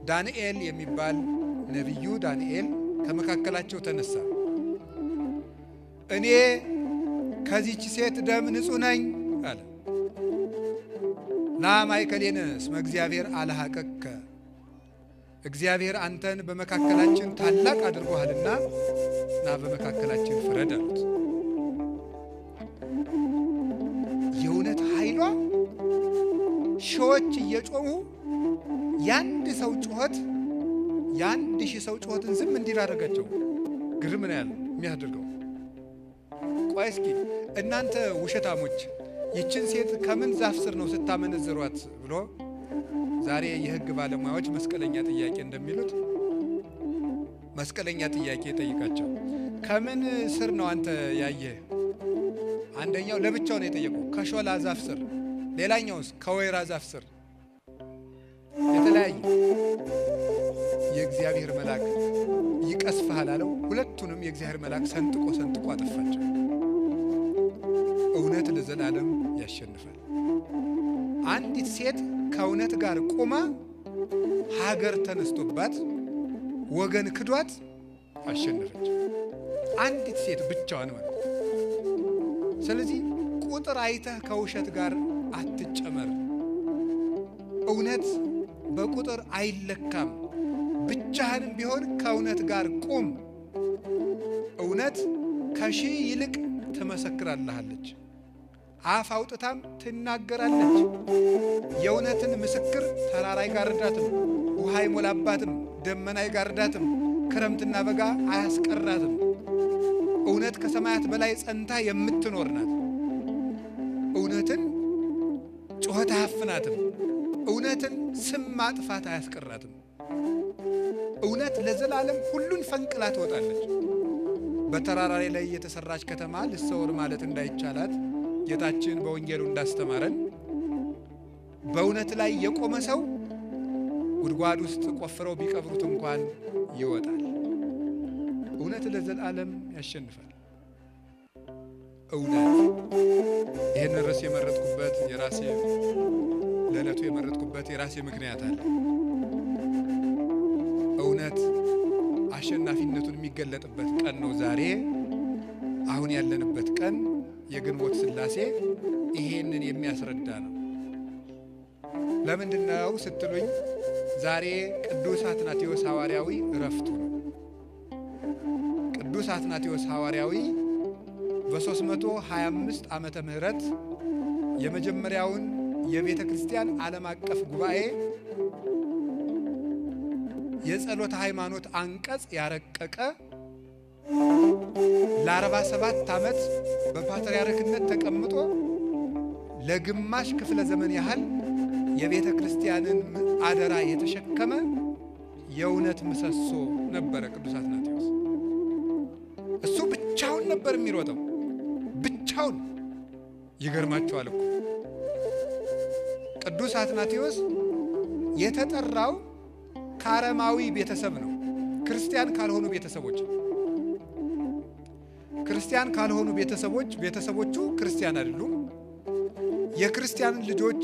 ዳንኤል የሚባል ነቢዩ ዳንኤል ከመካከላቸው ተነሳ። እኔ ከዚች ሴት ደም ንጹሕ ነኝ አለ። ና ማእከሌነ እስመ እግዚአብሔር አልሐቀከ፣ እግዚአብሔር አንተን በመካከላችን ታላቅ አድርጎሃልና ና በመካከላችን ፍረድ አሉት። የእውነት ኃይሏ ሺዎች እየጮሁ የአንድ ሰው ጩኸት የ1000 ሰው ጩኸትን ዝም እንዲል አደረጋቸው። ግርም ነው ያለው የሚያደርገው። ቆይ እስኪ እናንተ ውሸታሞች ይችን ሴት ከምን ዛፍ ስር ነው ስታመነዝሯት ብሎ ዛሬ የሕግ ባለሙያዎች መስቀለኛ ጥያቄ እንደሚሉት መስቀለኛ ጥያቄ ጠይቃቸው። ከምን ስር ነው አንተ ያየህ? አንደኛው ለብቻው ነው የጠየቀው፣ ከሾላ ዛፍ ስር። ሌላኛውስ ከወይራ ዛፍ ስር። የተለያየ የእግዚአብሔር መልአክ ይቀስፍሃል አለው። ሁለቱንም የእግዚአብሔር መልአክ ሰንጥቆ ሰንጥቆ አጠፋቸው። እውነት ለዘላለም ያሸንፋል። አንዲት ሴት ከእውነት ጋር ቆማ ሀገር ተነስቶባት ወገን ክዷት አሸነፈች። አንዲት ሴት ብቻዋን ማለት። ስለዚህ ቁጥር አይተህ ከውሸት ጋር አትጨመር። እውነት በቁጥር አይለካም። ብቻህንም ቢሆን ከእውነት ጋር ቁም። እውነት ከሺህ ይልቅ ትመሰክራለች፣ አፍ አውጥታም ትናገራለች። የእውነትን ምስክር ተራራ አይጋርዳትም፣ ውሃ አይሞላባትም፣ ደመና አይጋርዳትም፣ ክረምትና በጋ አያስቀራትም። እውነት ከሰማያት በላይ ጸንታ የምትኖር ናት። እውነትን ጩኸት አያፍናትም። እውነትን ስም ማጥፋት አያስቀራትም። እውነት ለዘላለም ሁሉን ፈንቅላ ትወጣለች። በተራራ ላይ የተሰራች ከተማ ልትሰወር ማለት እንዳይቻላት ጌታችን በወንጌሉ እንዳስተማረን በእውነት ላይ የቆመ ሰው ጉድጓድ ውስጥ ቆፍረው ቢቀብሩት እንኳን ይወጣል። እውነት ለዘላለም ያሸንፋል። እውነት ይህን ርዕስ የመረጥኩበት የራሴ ለዕለቱ የመረጥኩበት የራሴ ምክንያት አለ። እውነት አሸናፊነቱን የሚገለጥበት ቀን ነው ዛሬ። አሁን ያለንበት ቀን የግንቦት ሥላሴ ይሄንን የሚያስረዳ ነው። ለምንድነው ስትሉኝ ዛሬ ቅዱስ አትናቴዎስ ሐዋርያዊ ዕረፍቱ ነው። ቅዱስ አትናቴዎስ ሐዋርያዊ በ325 ዓመተ ምህረት የመጀመሪያውን የቤተ ክርስቲያን ዓለም አቀፍ ጉባኤ የጸሎተ ሃይማኖት አንቀጽ ያረቀቀ ለ47 ዓመት በፓትርያርክነት ተቀምጦ ለግማሽ ክፍለ ዘመን ያህል የቤተ ክርስቲያንን አደራ የተሸከመ የእውነት ምሰሶ ነበረ ቅዱስ አትናቴዎስ። እሱ ብቻውን ነበር የሚሮጠው፣ ብቻውን። ይገርማችኋል እኮ ቅዱስ አትናቴዎስ የተጠራው ከአረማዊ ቤተሰብ ነው። ክርስቲያን ካልሆኑ ቤተሰቦች ክርስቲያን ካልሆኑ ቤተሰቦቹ ክርስቲያን አይደሉም። የክርስቲያን ልጆች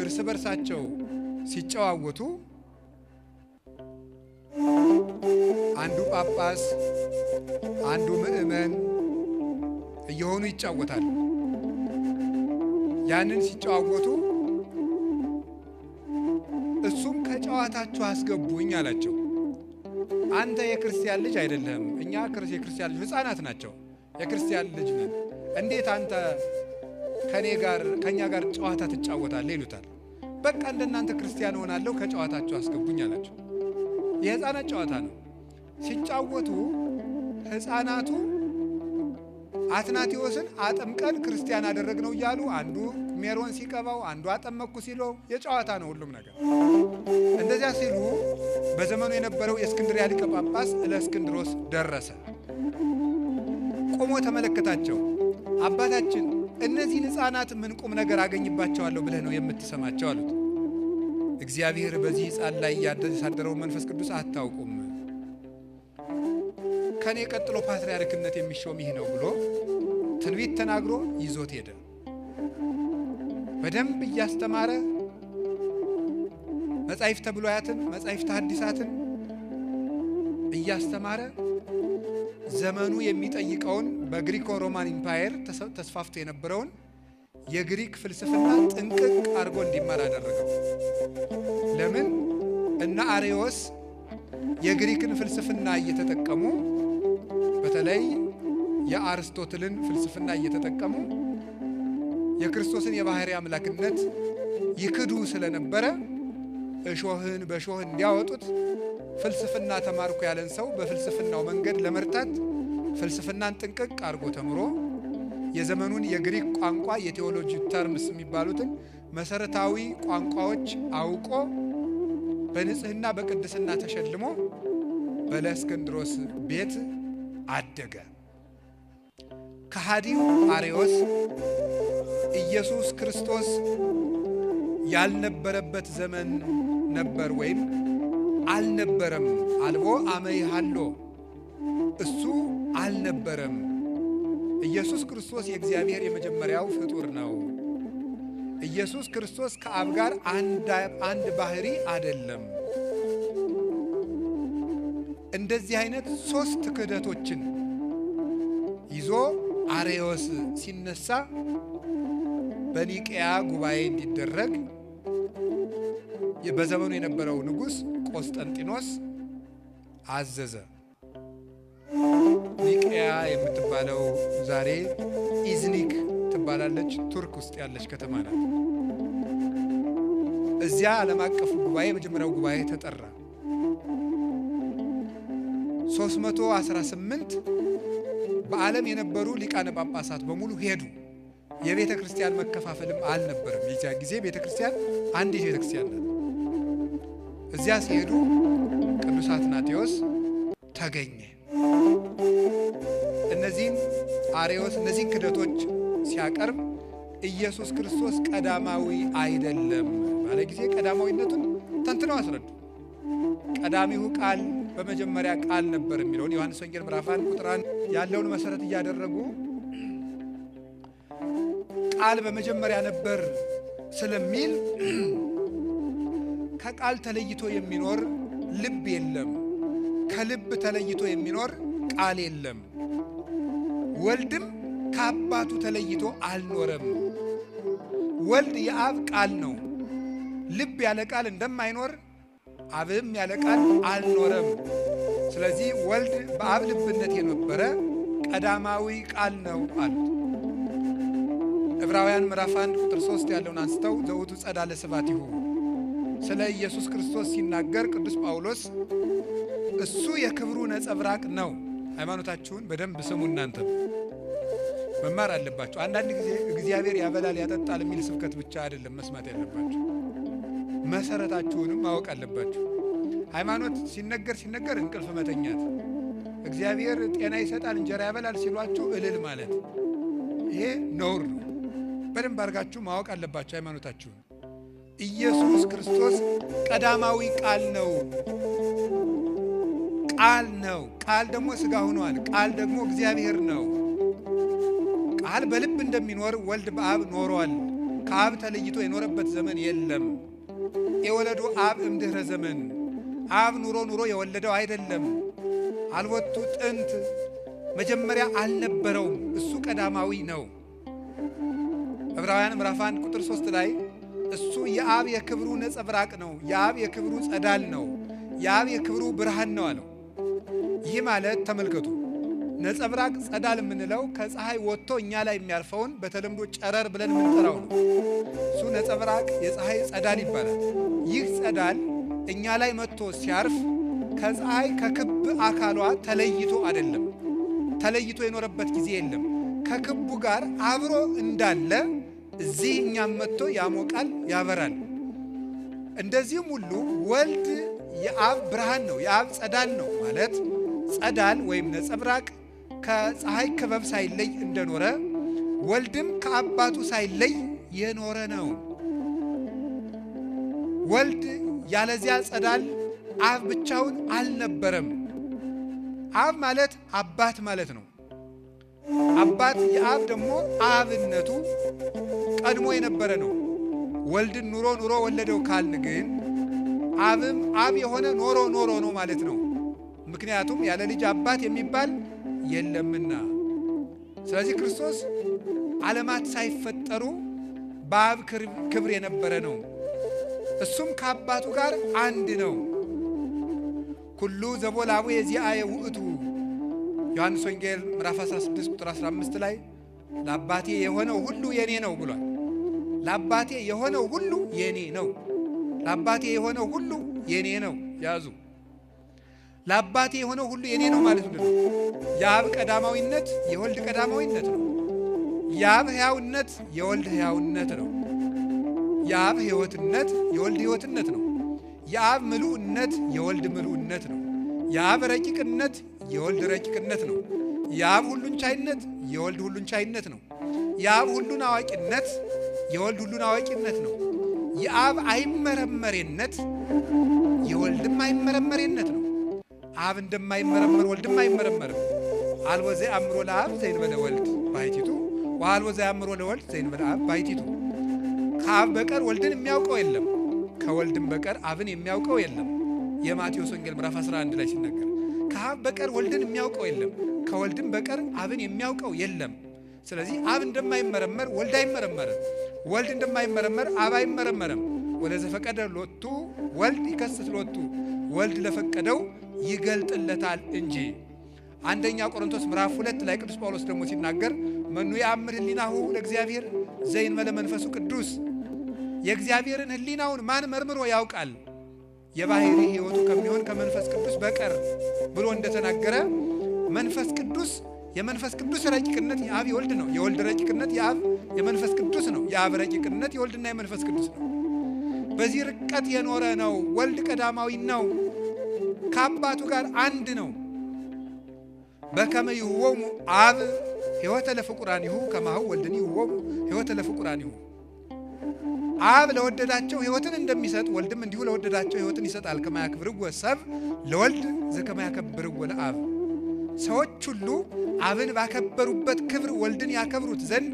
እርስ በርሳቸው ሲጨዋወቱ አንዱ ጳጳስ፣ አንዱ ምእመን እየሆኑ ይጫወታሉ። ያንን ሲጫወቱ እሱም ከጨዋታቸው አስገቡኝ አላቸው። አንተ የክርስቲያን ልጅ አይደለም፣ እኛ የክርስቲያን ልጅ ሕፃናት ናቸው፣ የክርስቲያን ልጅ ነን፣ እንዴት አንተ ከኛ ጋር ጨዋታ ትጫወታለህ ይሉታል። በቃ እንደናንተ ክርስቲያን ሆናለሁ፣ ከጨዋታቸው አስገቡኝ አላቸው። የሕፃናት ጨዋታ ነው። ሲጫወቱ ሕፃናቱ አትናቴዎስን አጠምቀን ክርስቲያን አደረግነው እያሉ አንዱ ሜሮን ሲቀባው፣ አንዱ አጠመኩ ሲለው የጨዋታ ነው ሁሉም ነገር። እንደዚያ ሲሉ በዘመኑ የነበረው የእስክንድርያ ሊቀ ጳጳስ ለእስክንድሮስ ደረሰ። ቆሞ ተመለከታቸው። አባታችን እነዚህን ሕፃናት ምን ቁም ነገር አገኝባቸዋለሁ ብለህ ነው የምትሰማቸው አሉት። እግዚአብሔር በዚህ ሕፃን ላይ ያሳደረው መንፈስ ቅዱስ አታውቁም፣ ከኔ ቀጥሎ ፓትርያርክነት የሚሾም ይህ ነው ብሎ ትንቢት ተናግሮ ይዞት ሄደ። በደንብ እያስተማረ መጻሕፍተ ብሉያትን መጻሕፍተ ሐዲሳትን እያስተማረ ዘመኑ የሚጠይቀውን በግሪኮ ሮማን ኢምፓየር ተስፋፍቶ የነበረውን የግሪክ ፍልስፍና ጥንቅቅ አድርጎ እንዲማር አደረገው። ለምን? እነ አርዮስ የግሪክን ፍልስፍና እየተጠቀሙ በተለይ የአርስቶትልን ፍልስፍና እየተጠቀሙ የክርስቶስን የባህሪ አምላክነት ይክዱ ስለነበረ እሾህን በሾህ እንዲያወጡት ፍልስፍና ተማርኩ ያለን ሰው በፍልስፍናው መንገድ ለመርታት ፍልስፍናን ጥንቅቅ አድርጎ ተምሮ የዘመኑን የግሪክ ቋንቋ የቴዎሎጂ ተርምስ የሚባሉትን መሰረታዊ ቋንቋዎች አውቆ በንጽህና በቅድስና ተሸልሞ በእስክንድሮስ ቤት አደገ። ከሃዲው አርዮስ ኢየሱስ ክርስቶስ ያልነበረበት ዘመን ነበር ወይም አልነበረም። አልቦ አመይሃሎ እሱ አልነበረም። ኢየሱስ ክርስቶስ የእግዚአብሔር የመጀመሪያው ፍጡር ነው። ኢየሱስ ክርስቶስ ከአብ ጋር አንድ ባህሪ አይደለም። እንደዚህ አይነት ሶስት ክህደቶችን ይዞ አርዮስ ሲነሳ በኒቅያ ጉባኤ እንዲደረግ በዘመኑ የነበረው ንጉሥ ቆስጠንጢኖስ አዘዘ። ኒቅያ የምትባለው ዛሬ ኢዝኒክ ትባላለች፣ ቱርክ ውስጥ ያለች ከተማ ናት። እዚያ ዓለም አቀፉ ጉባኤ የመጀመሪያው ጉባኤ ተጠራ። 318 በዓለም የነበሩ ሊቃነ ጳጳሳት በሙሉ ሄዱ። የቤተ ክርስቲያን መከፋፈልም አልነበረም። የዚያ ጊዜ ቤተ ክርስቲያን አንዲት ቤተ ክርስቲያን ናት። እዚያ ሲሄዱ ቅዱስ አትናቴዎስ ተገኘ። እነዚህን ክደቶች ሲያቀርብ ኢየሱስ ክርስቶስ ቀዳማዊ አይደለም ባለ ጊዜ ቀዳማዊነቱን ተንትነው አስረዱ። ቀዳሚው ቃል በመጀመሪያ ቃል ነበር የሚለውን ዮሐንስ ወንጌል ምዕራፍ 1 ቁጥር 1 ያለውን መሰረት እያደረጉ ቃል በመጀመሪያ ነበር ስለሚል ከቃል ተለይቶ የሚኖር ልብ የለም፣ ከልብ ተለይቶ የሚኖር ቃል የለም። ወልድም ከአባቱ ተለይቶ አልኖረም። ወልድ የአብ ቃል ነው። ልብ ያለ ቃል እንደማይኖር አብም ያለ ቃል አልኖረም። ስለዚህ ወልድ በአብ ልብነት የነበረ ቀዳማዊ ቃል ነው አሉት። ዕብራውያን ምዕራፍ 1 ቁጥር 3 ያለውን አንስተው ዘውቱ ጸዳለ ስብሐቲሁ ስለ ኢየሱስ ክርስቶስ ሲናገር ቅዱስ ጳውሎስ እሱ የክብሩ ነጸብራቅ ነው። ሃይማኖታችሁን በደንብ ስሙ። እናንተ መማር አለባችሁ። አንዳንድ ጊዜ እግዚአብሔር ያበላል ያጠጣል የሚል ስብከት ብቻ አይደለም መስማት ያለባችሁ፣ መሰረታችሁንም ማወቅ አለባችሁ። ሃይማኖት ሲነገር እንቅልፍ መተኛት፣ እግዚአብሔር ጤና ይሰጣል እንጀራ ያበላል ሲሏችሁ እልል ማለት ይሄ ነውር ነው። በደንብ አድርጋችሁ ማወቅ አለባችሁ ሃይማኖታችሁን። ኢየሱስ ክርስቶስ ቀዳማዊ ቃል ነው። ቃል ነው። ቃል ደግሞ ሥጋ ሆኗል። ቃል ደግሞ እግዚአብሔር ነው። ቃል በልብ እንደሚኖር ወልድ በአብ ኖሯል። ከአብ ተለይቶ የኖረበት ዘመን የለም። የወለዱ አብ እምድኅረ ዘመን አብ ኑሮ የወለደው አይደለም። አልወቱ ጥንት መጀመሪያ አልነበረውም። እሱ ቀዳማዊ ነው። ዕብራውያን ምዕራፍ 1 ቁጥር 3 ላይ እሱ የአብ የክብሩ ነጸብራቅ ነው፣ የአብ የክብሩ ጸዳል ነው፣ የአብ የክብሩ ብርሃን ነው አለው። ይህ ማለት ተመልከቱ፣ ነጸብራቅ ጸዳል የምንለው ከፀሐይ ወጥቶ እኛ ላይ የሚያርፈውን በተለምዶ ጨረር ብለን የምንጠራው ነው። እሱ ነጸብራቅ የፀሐይ ጸዳል ይባላል። ይህ ጸዳል እኛ ላይ መጥቶ ሲያርፍ ከፀሐይ ከክብ አካሏ ተለይቶ አይደለም፣ ተለይቶ የኖረበት ጊዜ የለም። ከክቡ ጋር አብሮ እንዳለ እዚህ እኛም መጥቶ ያሞቃል፣ ያበራል። እንደዚህም ሁሉ ወልድ የአብ ብርሃን ነው፣ የአብ ጸዳል ነው ማለት ጸዳል ወይም ነጸብራቅ ከፀሐይ ክበብ ሳይለይ እንደኖረ ወልድም ከአባቱ ሳይለይ የኖረ ነው። ወልድ ያለዚያ ጸዳል አብ ብቻውን አልነበረም። አብ ማለት አባት ማለት ነው። አባት የአብ ደግሞ አብነቱ ቀድሞ የነበረ ነው። ወልድን ኑሮ ወለደው ካልን ግን አብም አብ የሆነ ኖሮ ነው ማለት ነው። ምክንያቱም ያለ ልጅ አባት የሚባል የለምና። ስለዚህ ክርስቶስ ዓለማት ሳይፈጠሩ በአብ ክብር የነበረ ነው። እሱም ከአባቱ ጋር አንድ ነው። ኩሉ ዘቦላቡ የዚአየ ውእቱ ዮሐንስ ወንጌል ምዕራፍ 16 ቁጥር 15 ላይ ለአባቴ የሆነው ሁሉ የኔ ነው ብሏል። ለአባቴ የሆነው ሁሉ የኔ ነው። ለአባቴ የሆነው ሁሉ የኔ ነው። ያዙ። ለአባቴ የሆነው ሁሉ የኔ ነው ማለት ነው። የአብ ቀዳማዊነት የወልድ ቀዳማዊነት ነው። የአብ ሕያውነት የወልድ ሕያውነት ነው። የአብ ሕይወትነት የወልድ ሕይወትነት ነው። የአብ ምሉዕነት የወልድ ምሉዕነት ነው። የአብ ረቂቅነት የወልድ ረቂቅነት ነው። የአብ ሁሉን ቻይነት የወልድ ሁሉን ቻይነት ነው። የአብ ሁሉን አዋቂነት የወልድ ሁሉን አዋቂነት ነው። የአብ አይመረመሬነት የወልድም አይመረመሬነት ነው። አብ እንደማይመረመር ወልድም አይመረመርም። አልቦ ዘአምሮ ለአብ ዘእንበለ ወልድ ባሕቲቱ ወአልቦ ዘአምሮ ለወልድ ዘእንበለ አብ ባሕቲቱ። ከአብ በቀር ወልድን የሚያውቀው የለም፣ ከወልድም በቀር አብን የሚያውቀው የለም። የማቴዎስ ወንጌል ምዕራፍ 11 ላይ ሲናገር ከአብ በቀር ወልድን የሚያውቀው የለም፣ ከወልድም በቀር አብን የሚያውቀው የለም። ስለዚህ አብ እንደማይመረመር ወልድ አይመረመርም፣ ወልድ እንደማይመረመር አብ አይመረመርም። ወለዘፈቀደ ሎቱ ወልድ ይከስት ሎቱ፣ ወልድ ለፈቀደው ይገልጥለታል እንጂ። አንደኛ ቆሮንቶስ ምዕራፍ 2 ላይ ቅዱስ ጳውሎስ ደግሞ ሲናገር መኑ ያአምር ሕሊናሁ ለእግዚአብሔር ዘእንበለ መንፈሱ ቅዱስ፣ የእግዚአብሔርን ሕሊናውን ማን መርምሮ ያውቃል የባህሪ ሕይወቱ ከሚሆን ከመንፈስ ቅዱስ በቀር ብሎ እንደተናገረ መንፈስ ቅዱስ የመንፈስ ቅዱስ ረቂቅነት የአብ የወልድ ነው። የወልድ ረቂቅነት የአብ የመንፈስ ቅዱስ ነው። የአብ ረቂቅነት የወልድና የመንፈስ ቅዱስ ነው። በዚህ ርቀት የኖረ ነው። ወልድ ቀዳማዊ ነው። ከአባቱ ጋር አንድ ነው። በከመ ይሁቦሙ አብ ሕይወተ ለፍቁራኒሁ ከማሁ ወልድኒ ይሁቦሙ ሕይወተ ለፍቁራኒሁ። አብ ለወደዳቸው ሕይወትን እንደሚሰጥ ወልድም እንዲሁ ለወደዳቸው ሕይወትን ይሰጣል። ከመ ያክብርዎ ሰብ ለወልድ ዘከመ ያከብርዎ ለአብ። ሰዎች ሁሉ አብን ባከበሩበት ክብር ወልድን ያከብሩት ዘንድ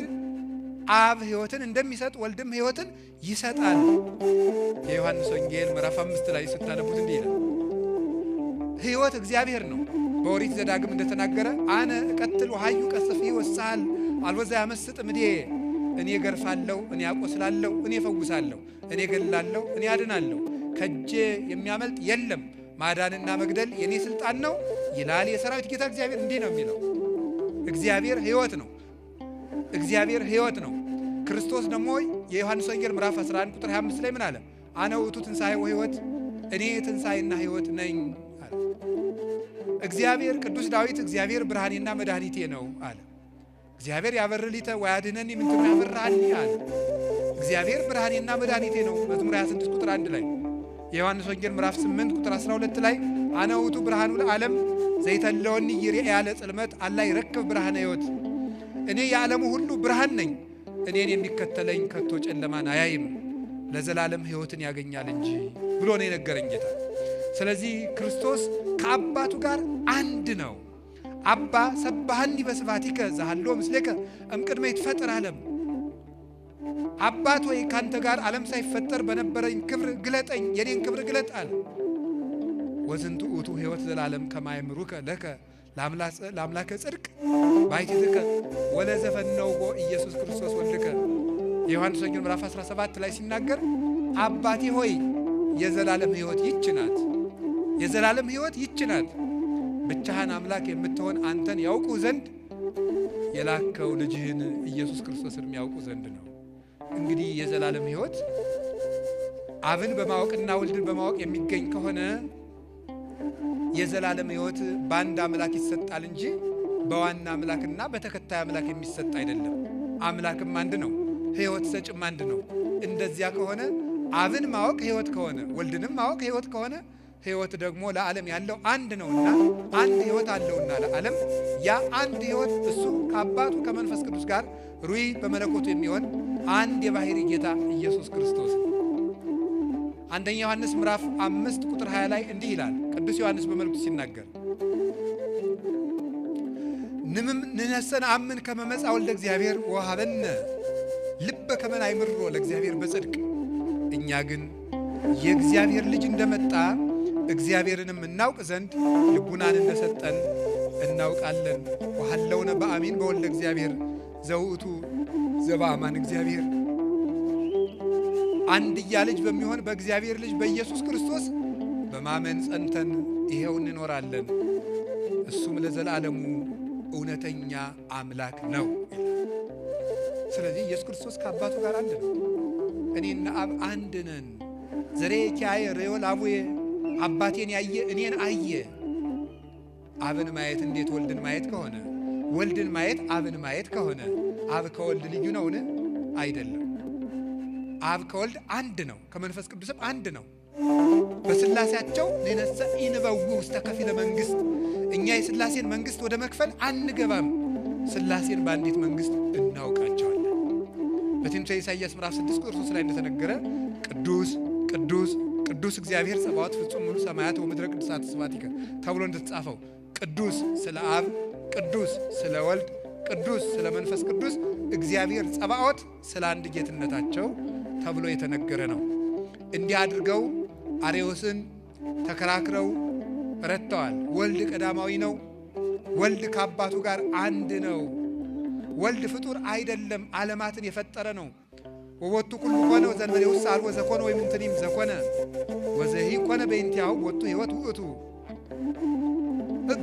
አብ ሕይወትን እንደሚሰጥ ወልድም ሕይወትን ይሰጣል። የዮሐንስ ወንጌል ምዕራፍ 5 ላይ ስታነቡት እንዲህ ይላል። ሕይወት እግዚአብሔር ነው። በኦሪት ዘዳግም እንደተናገረ አነ እቀትል ወሐዩ ቀስፍ ይወሳል አልቦ ዘያመስጥ እምኔ፣ እኔ ገርፋለሁ፣ እኔ አቆስላለሁ፣ እኔ ፈውሳለሁ፣ እኔ ገላለሁ፣ እኔ አድናለሁ፣ ከእጄ የሚያመልጥ የለም፣ ማዳንና መግደል የኔ ስልጣን ነው ይላል የሰራዊት ጌታ እግዚአብሔር። እንዲህ ነው የሚለው። እግዚአብሔር ሕይወት ነው። እግዚአብሔር ሕይወት ነው። ክርስቶስ ደግሞ የዮሐንስ ወንጌል ምዕራፍ 11 ቁጥር 25 ላይ ምን አለ? አነ ውእቱ ትንሣኤ ወሕይወት፣ እኔ ትንሣኤና ሕይወት ነኝ አለ። እግዚአብሔር ቅዱስ ዳዊት እግዚአብሔር ብርሃኔና መድኃኒቴ ነው አለ። እግዚአብሔር ያበርሊተ ወያድኅነኒ እምንትኑ ያበርሃኒ አለ። እግዚአብሔር ብርሃኔና መድኃኒቴ ነው መዝሙር 26 ቁጥር 1 ላይ። የዮሐንስ ወንጌል ምዕራፍ 8 ቁጥር 12 ላይ አነ ውእቱ ብርሃኑ ለዓለም ዘይተለወኒ ይርኤያ ለጽልመት አላ ይረክብ ብርሃነ ሕይወት፣ እኔ የዓለሙ ሁሉ ብርሃን ነኝ፣ እኔን የሚከተለኝ ከቶ ጨለማን አያይም ለዘላለም ሕይወትን ያገኛል እንጂ ብሎ ነው የነገረኝ ጌታ። ስለዚህ ክርስቶስ ከአባቱ ጋር አንድ ነው። አባ ሰባሃኒ በስብሐቲከ ዘሃሎ ምስሌከ እምቅድመ ይትፈጠር ዓለም። አባት ወይ ካንተ ጋር ዓለም ሳይፈጠር በነበረኝ ክብር ግለጠኝ፣ የኔን ክብር ግለጥ አለ። ወዝንቱ ውእቱ ሕይወት ዘላለም ከማይምሩከ ለከ ለአምላከ ጽድቅ ባሕቲትከ ወለዘፈነውጎ ኢየሱስ ክርስቶስ ወልድከ የዮሐንስ ወንጌል ምዕራፍ 17 ላይ ሲናገር አባቴ ሆይ የዘላለም ሕይወት ይህች ናት፣ የዘላለም ሕይወት ይህች ናት፣ ብቻህን አምላክ የምትሆን አንተን ያውቁ ዘንድ የላከው ልጅህን ኢየሱስ ክርስቶስን የሚያውቁ ዘንድ ነው። እንግዲህ የዘላለም ሕይወት አብን በማወቅና ወልድን በማወቅ የሚገኝ ከሆነ የዘላለም ሕይወት በአንድ አምላክ ይሰጣል እንጂ በዋና አምላክና በተከታይ አምላክ የሚሰጥ አይደለም። አምላክም አንድ ነው፣ ሕይወት ሰጭም አንድ ነው። እንደዚያ ከሆነ አብን ማወቅ ሕይወት ከሆነ ወልድንም ማወቅ ሕይወት ከሆነ ሕይወት ደግሞ ለዓለም ያለው አንድ ነውና አንድ ሕይወት አለውና ለዓለም ያ አንድ ሕይወት እሱ ከአባቱ ከመንፈስ ቅዱስ ጋር ሩይ በመለኮቱ የሚሆን አንድ የባሕርይ ጌታ ኢየሱስ ክርስቶስ። አንደኛ ዮሐንስ ምዕራፍ 5 ቁጥር 20 ላይ እንዲህ ይላል ቅዱስ ዮሐንስ በመልእክቱ ሲናገር ንነሰ ነአምን ከመ መጽአ ወልደ እግዚአብሔር ወሀበነ ልበ ከመ ናእምሮ ለእግዚአብሔር በጽድቅ። እኛ ግን የእግዚአብሔር ልጅ እንደመጣ እግዚአብሔርንም እናውቅ ዘንድ ልቡናን እንደሰጠን እናውቃለን። ወሀለውነ በአሚን በወልደ እግዚአብሔር ዘውእቱ ዘበአማን እግዚአብሔር። አንድያ ልጅ በሚሆን በእግዚአብሔር ልጅ በኢየሱስ ክርስቶስ በማመን ጸንተን ይሄው እንኖራለን። እሱም ለዘላለሙ እውነተኛ አምላክ ነው። ስለዚህ ኢየሱስ ክርስቶስ ከአባቱ ጋር አንድ ነው። እኔና አብ አንድ ነን። ዘሬ ኪያየ ርዮ ላቡዬ አባቴን ያየ እኔን አየ። አብን ማየት እንዴት ወልድን ማየት ከሆነ ወልድን ማየት አብን ማየት ከሆነ አብ ከወልድ ልዩ ነውን? አይደለም። አብ ከወልድ አንድ ነው፣ ከመንፈስ ቅዱስም አንድ ነው። በስላሴያቸው ንነሰ ኢንበው ውስተ ከፊለ መንግስት። እኛ የስላሴን መንግስት ወደ መክፈል አንገባም። ስላሴን በአንዲት መንግስት እናውቃቸዋለን። በትንቢተ ኢሳይያስ ምዕራፍ 6 ቁጥር 3 ላይ እንደተነገረ ቅዱስ ቅዱስ ቅዱስ እግዚአብሔር ጸባዖት ፍጹም ሙሉ ሰማያት ወምድረ ቅዱሳት ስብሐቲከ ተብሎ እንደተጻፈው ቅዱስ ስለ አብ፣ ቅዱስ ስለ ወልድ፣ ቅዱስ ስለ መንፈስ ቅዱስ እግዚአብሔር ጸባዖት ስለ አንድ ጌትነታቸው ተብሎ የተነገረ ነው። እንዲህ አድርገው አርዮስን ተከራክረው ረድተዋል። ወልድ ቀዳማዊ ነው። ወልድ ከአባቱ ጋር አንድ ነው። ወልድ ፍጡር አይደለም፣ ዓለማትን የፈጠረ ነው። ወወቱ ኩሉ ኮነ ወዘንበሌ ውስጥ አልቦ ዘኮነ ወይምንትኒም ዘኮነ ወዘሂ ኮነ በእንቲአሁ ወቱ ሕይወት ውእቱ።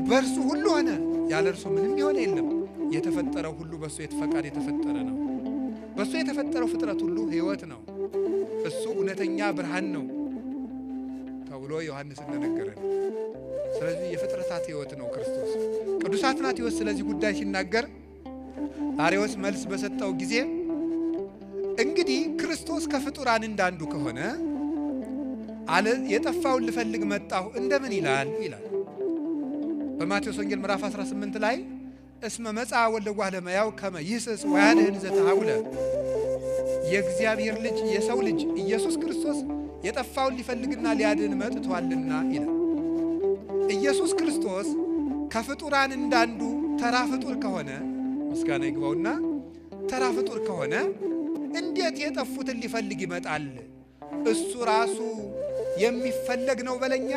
በእርሱ ሁሉ ሆነ፣ ያለ እርሱ ምንም የሆነ የለም። የተፈጠረው ሁሉ በእሱ ፈቃድ የተፈጠረ ነው። በእሱ የተፈጠረው ፍጥረት ሁሉ ሕይወት ነው። እሱ እውነተኛ ብርሃን ነው ተብሎ ዮሐንስ እንደነገረ ነው። ስለዚህ የፍጥረታት ሕይወት ነው ክርስቶስ። ቅዱስ አትናቴዎስ ስለዚህ ጉዳይ ሲናገር አርዮስ መልስ በሰጠው ጊዜ እንግዲህ ክርስቶስ ከፍጡራን እንዳንዱ ከሆነ አለ የጠፋውን ልፈልግ መጣሁ እንደምን ይላል? በማቴዎስ ወንጌል ምዕራፍ 18 ላይ እስመ መጽአ ወልደ እጓለ እመሕያው ከመ ይስስ ወያድኅን ዘተሐውለ። የእግዚአብሔር ልጅ የሰው ልጅ ኢየሱስ ክርስቶስ የጠፋውን ሊፈልግና ሊያድን መጥቷልና ይላል። ኢየሱስ ክርስቶስ ከፍጡራን እንዳንዱ ተራ ፍጡር ከሆነ ምስጋና ይግባውና ተራ ፍጡር ከሆነ እንዴት የጠፉትን ሊፈልግ ይመጣል? እሱ ራሱ የሚፈለግ ነው በለኛ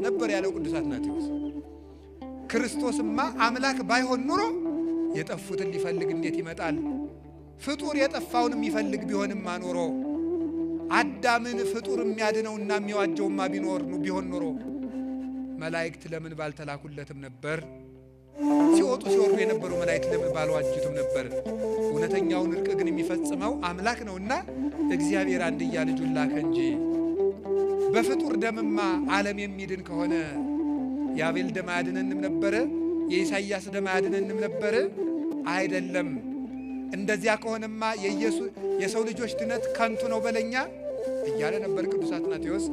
ነበር ያለው ቅዱስ አትናቴዎስ። ክርስቶስማ አምላክ ባይሆን ኑሮ የጠፉትን ሊፈልግ እንዴት ይመጣል? ፍጡር የጠፋውን የሚፈልግ ቢሆንማ ኖሮ አዳምን ፍጡር የሚያድነውና የሚዋጀውማ ቢሆን ኖሮ መላእክት ለምን ባልተላኩለትም ነበር? ሲወጡ ሲወርዱ የነበሩ መላእክት ለምን ባልዋጁትም ነበር? እውነተኛውን እርቅ ግን የሚፈጽመው አምላክ ነውና እግዚአብሔር አንድያ ልጁን ላከ እንጂ። በፍጡር ደምማ ዓለም የሚድን ከሆነ የአቤል ደም አያድነንም ነበር? የኢሳይያስ ደም አያድነንም ነበር? አይደለም። እንደዚያ ከሆነማ የሰው ልጆች ድነት ከንቱ ነው በለኛ እያለ ነበር ቅዱስ አትናቴዎስ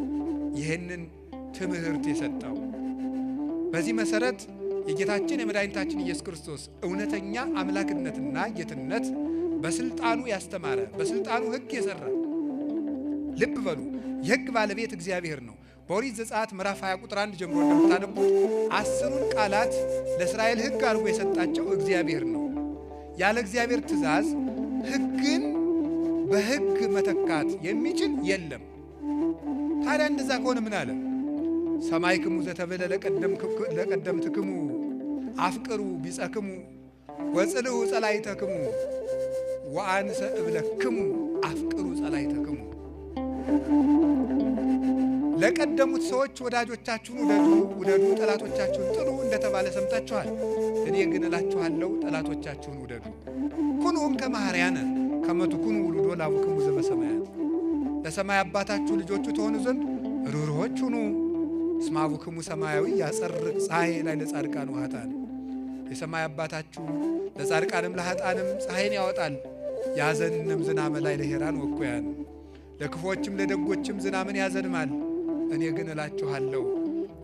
ይህንን ትምህርት የሰጠው። በዚህ መሰረት የጌታችን የመድኃኒታችን ኢየሱስ ክርስቶስ እውነተኛ አምላክነትና ጌትነት በስልጣኑ ያስተማረ፣ በስልጣኑ ሕግ የሰራ። ልብ በሉ፣ የሕግ ባለቤት እግዚአብሔር ነው። በኦሪት ዘጸአት ምዕራፍ 20 ቁጥር 1 ጀምሮ እንደምታነቡት 10ን ቃላት ለእስራኤል ሕግ አድርጎ የሰጣቸው እግዚአብሔር ነው። ያለ እግዚአብሔር ትእዛዝ ሕግን በሕግ መተካት የሚችል የለም። ታዲያ እንደዛ ከሆነ ምን አለ? ሰማይክሙ ዘተብዕለ ለቀደምትክሙ አፍቅሩ ቢጸክሙ ወጽልኡ ጸላይተክሙ ወአንሰ እብለክሙ አፍቅሩ ጸላይተክሙ። ለቀደሙት ሰዎች ወዳጆቻችሁን ውደዱ፣ ጠላቶቻችሁን ጥሉ እንደተባለ ሰምታችኋል። እኔ ግን እላችኋለሁ ጠላቶቻችሁን ውደዱ። ኩኑም ከመሐርያነ ከመ ትኩኑ ውሉዶ ለአቡክሙ ዘበሰማያት። ለሰማይ አባታችሁ ልጆቹ ትሆኑ ዘንድ ርኅሩኆች ሁኑ። እስመ አቡክሙ ሰማያዊ ያጸርቅ ፀሐይ ላይ ለጻድቃን ወኃጥአን። የሰማይ አባታችሁ ለጻድቃንም ለኃጥአንም ፀሐይን ያወጣል፣ ያዘንም ዝናመ ላይ ለሄራን ወኩያን። ለክፎችም ለደጎችም ዝናምን ያዘንማል። እኔ ግን እላችኋለሁ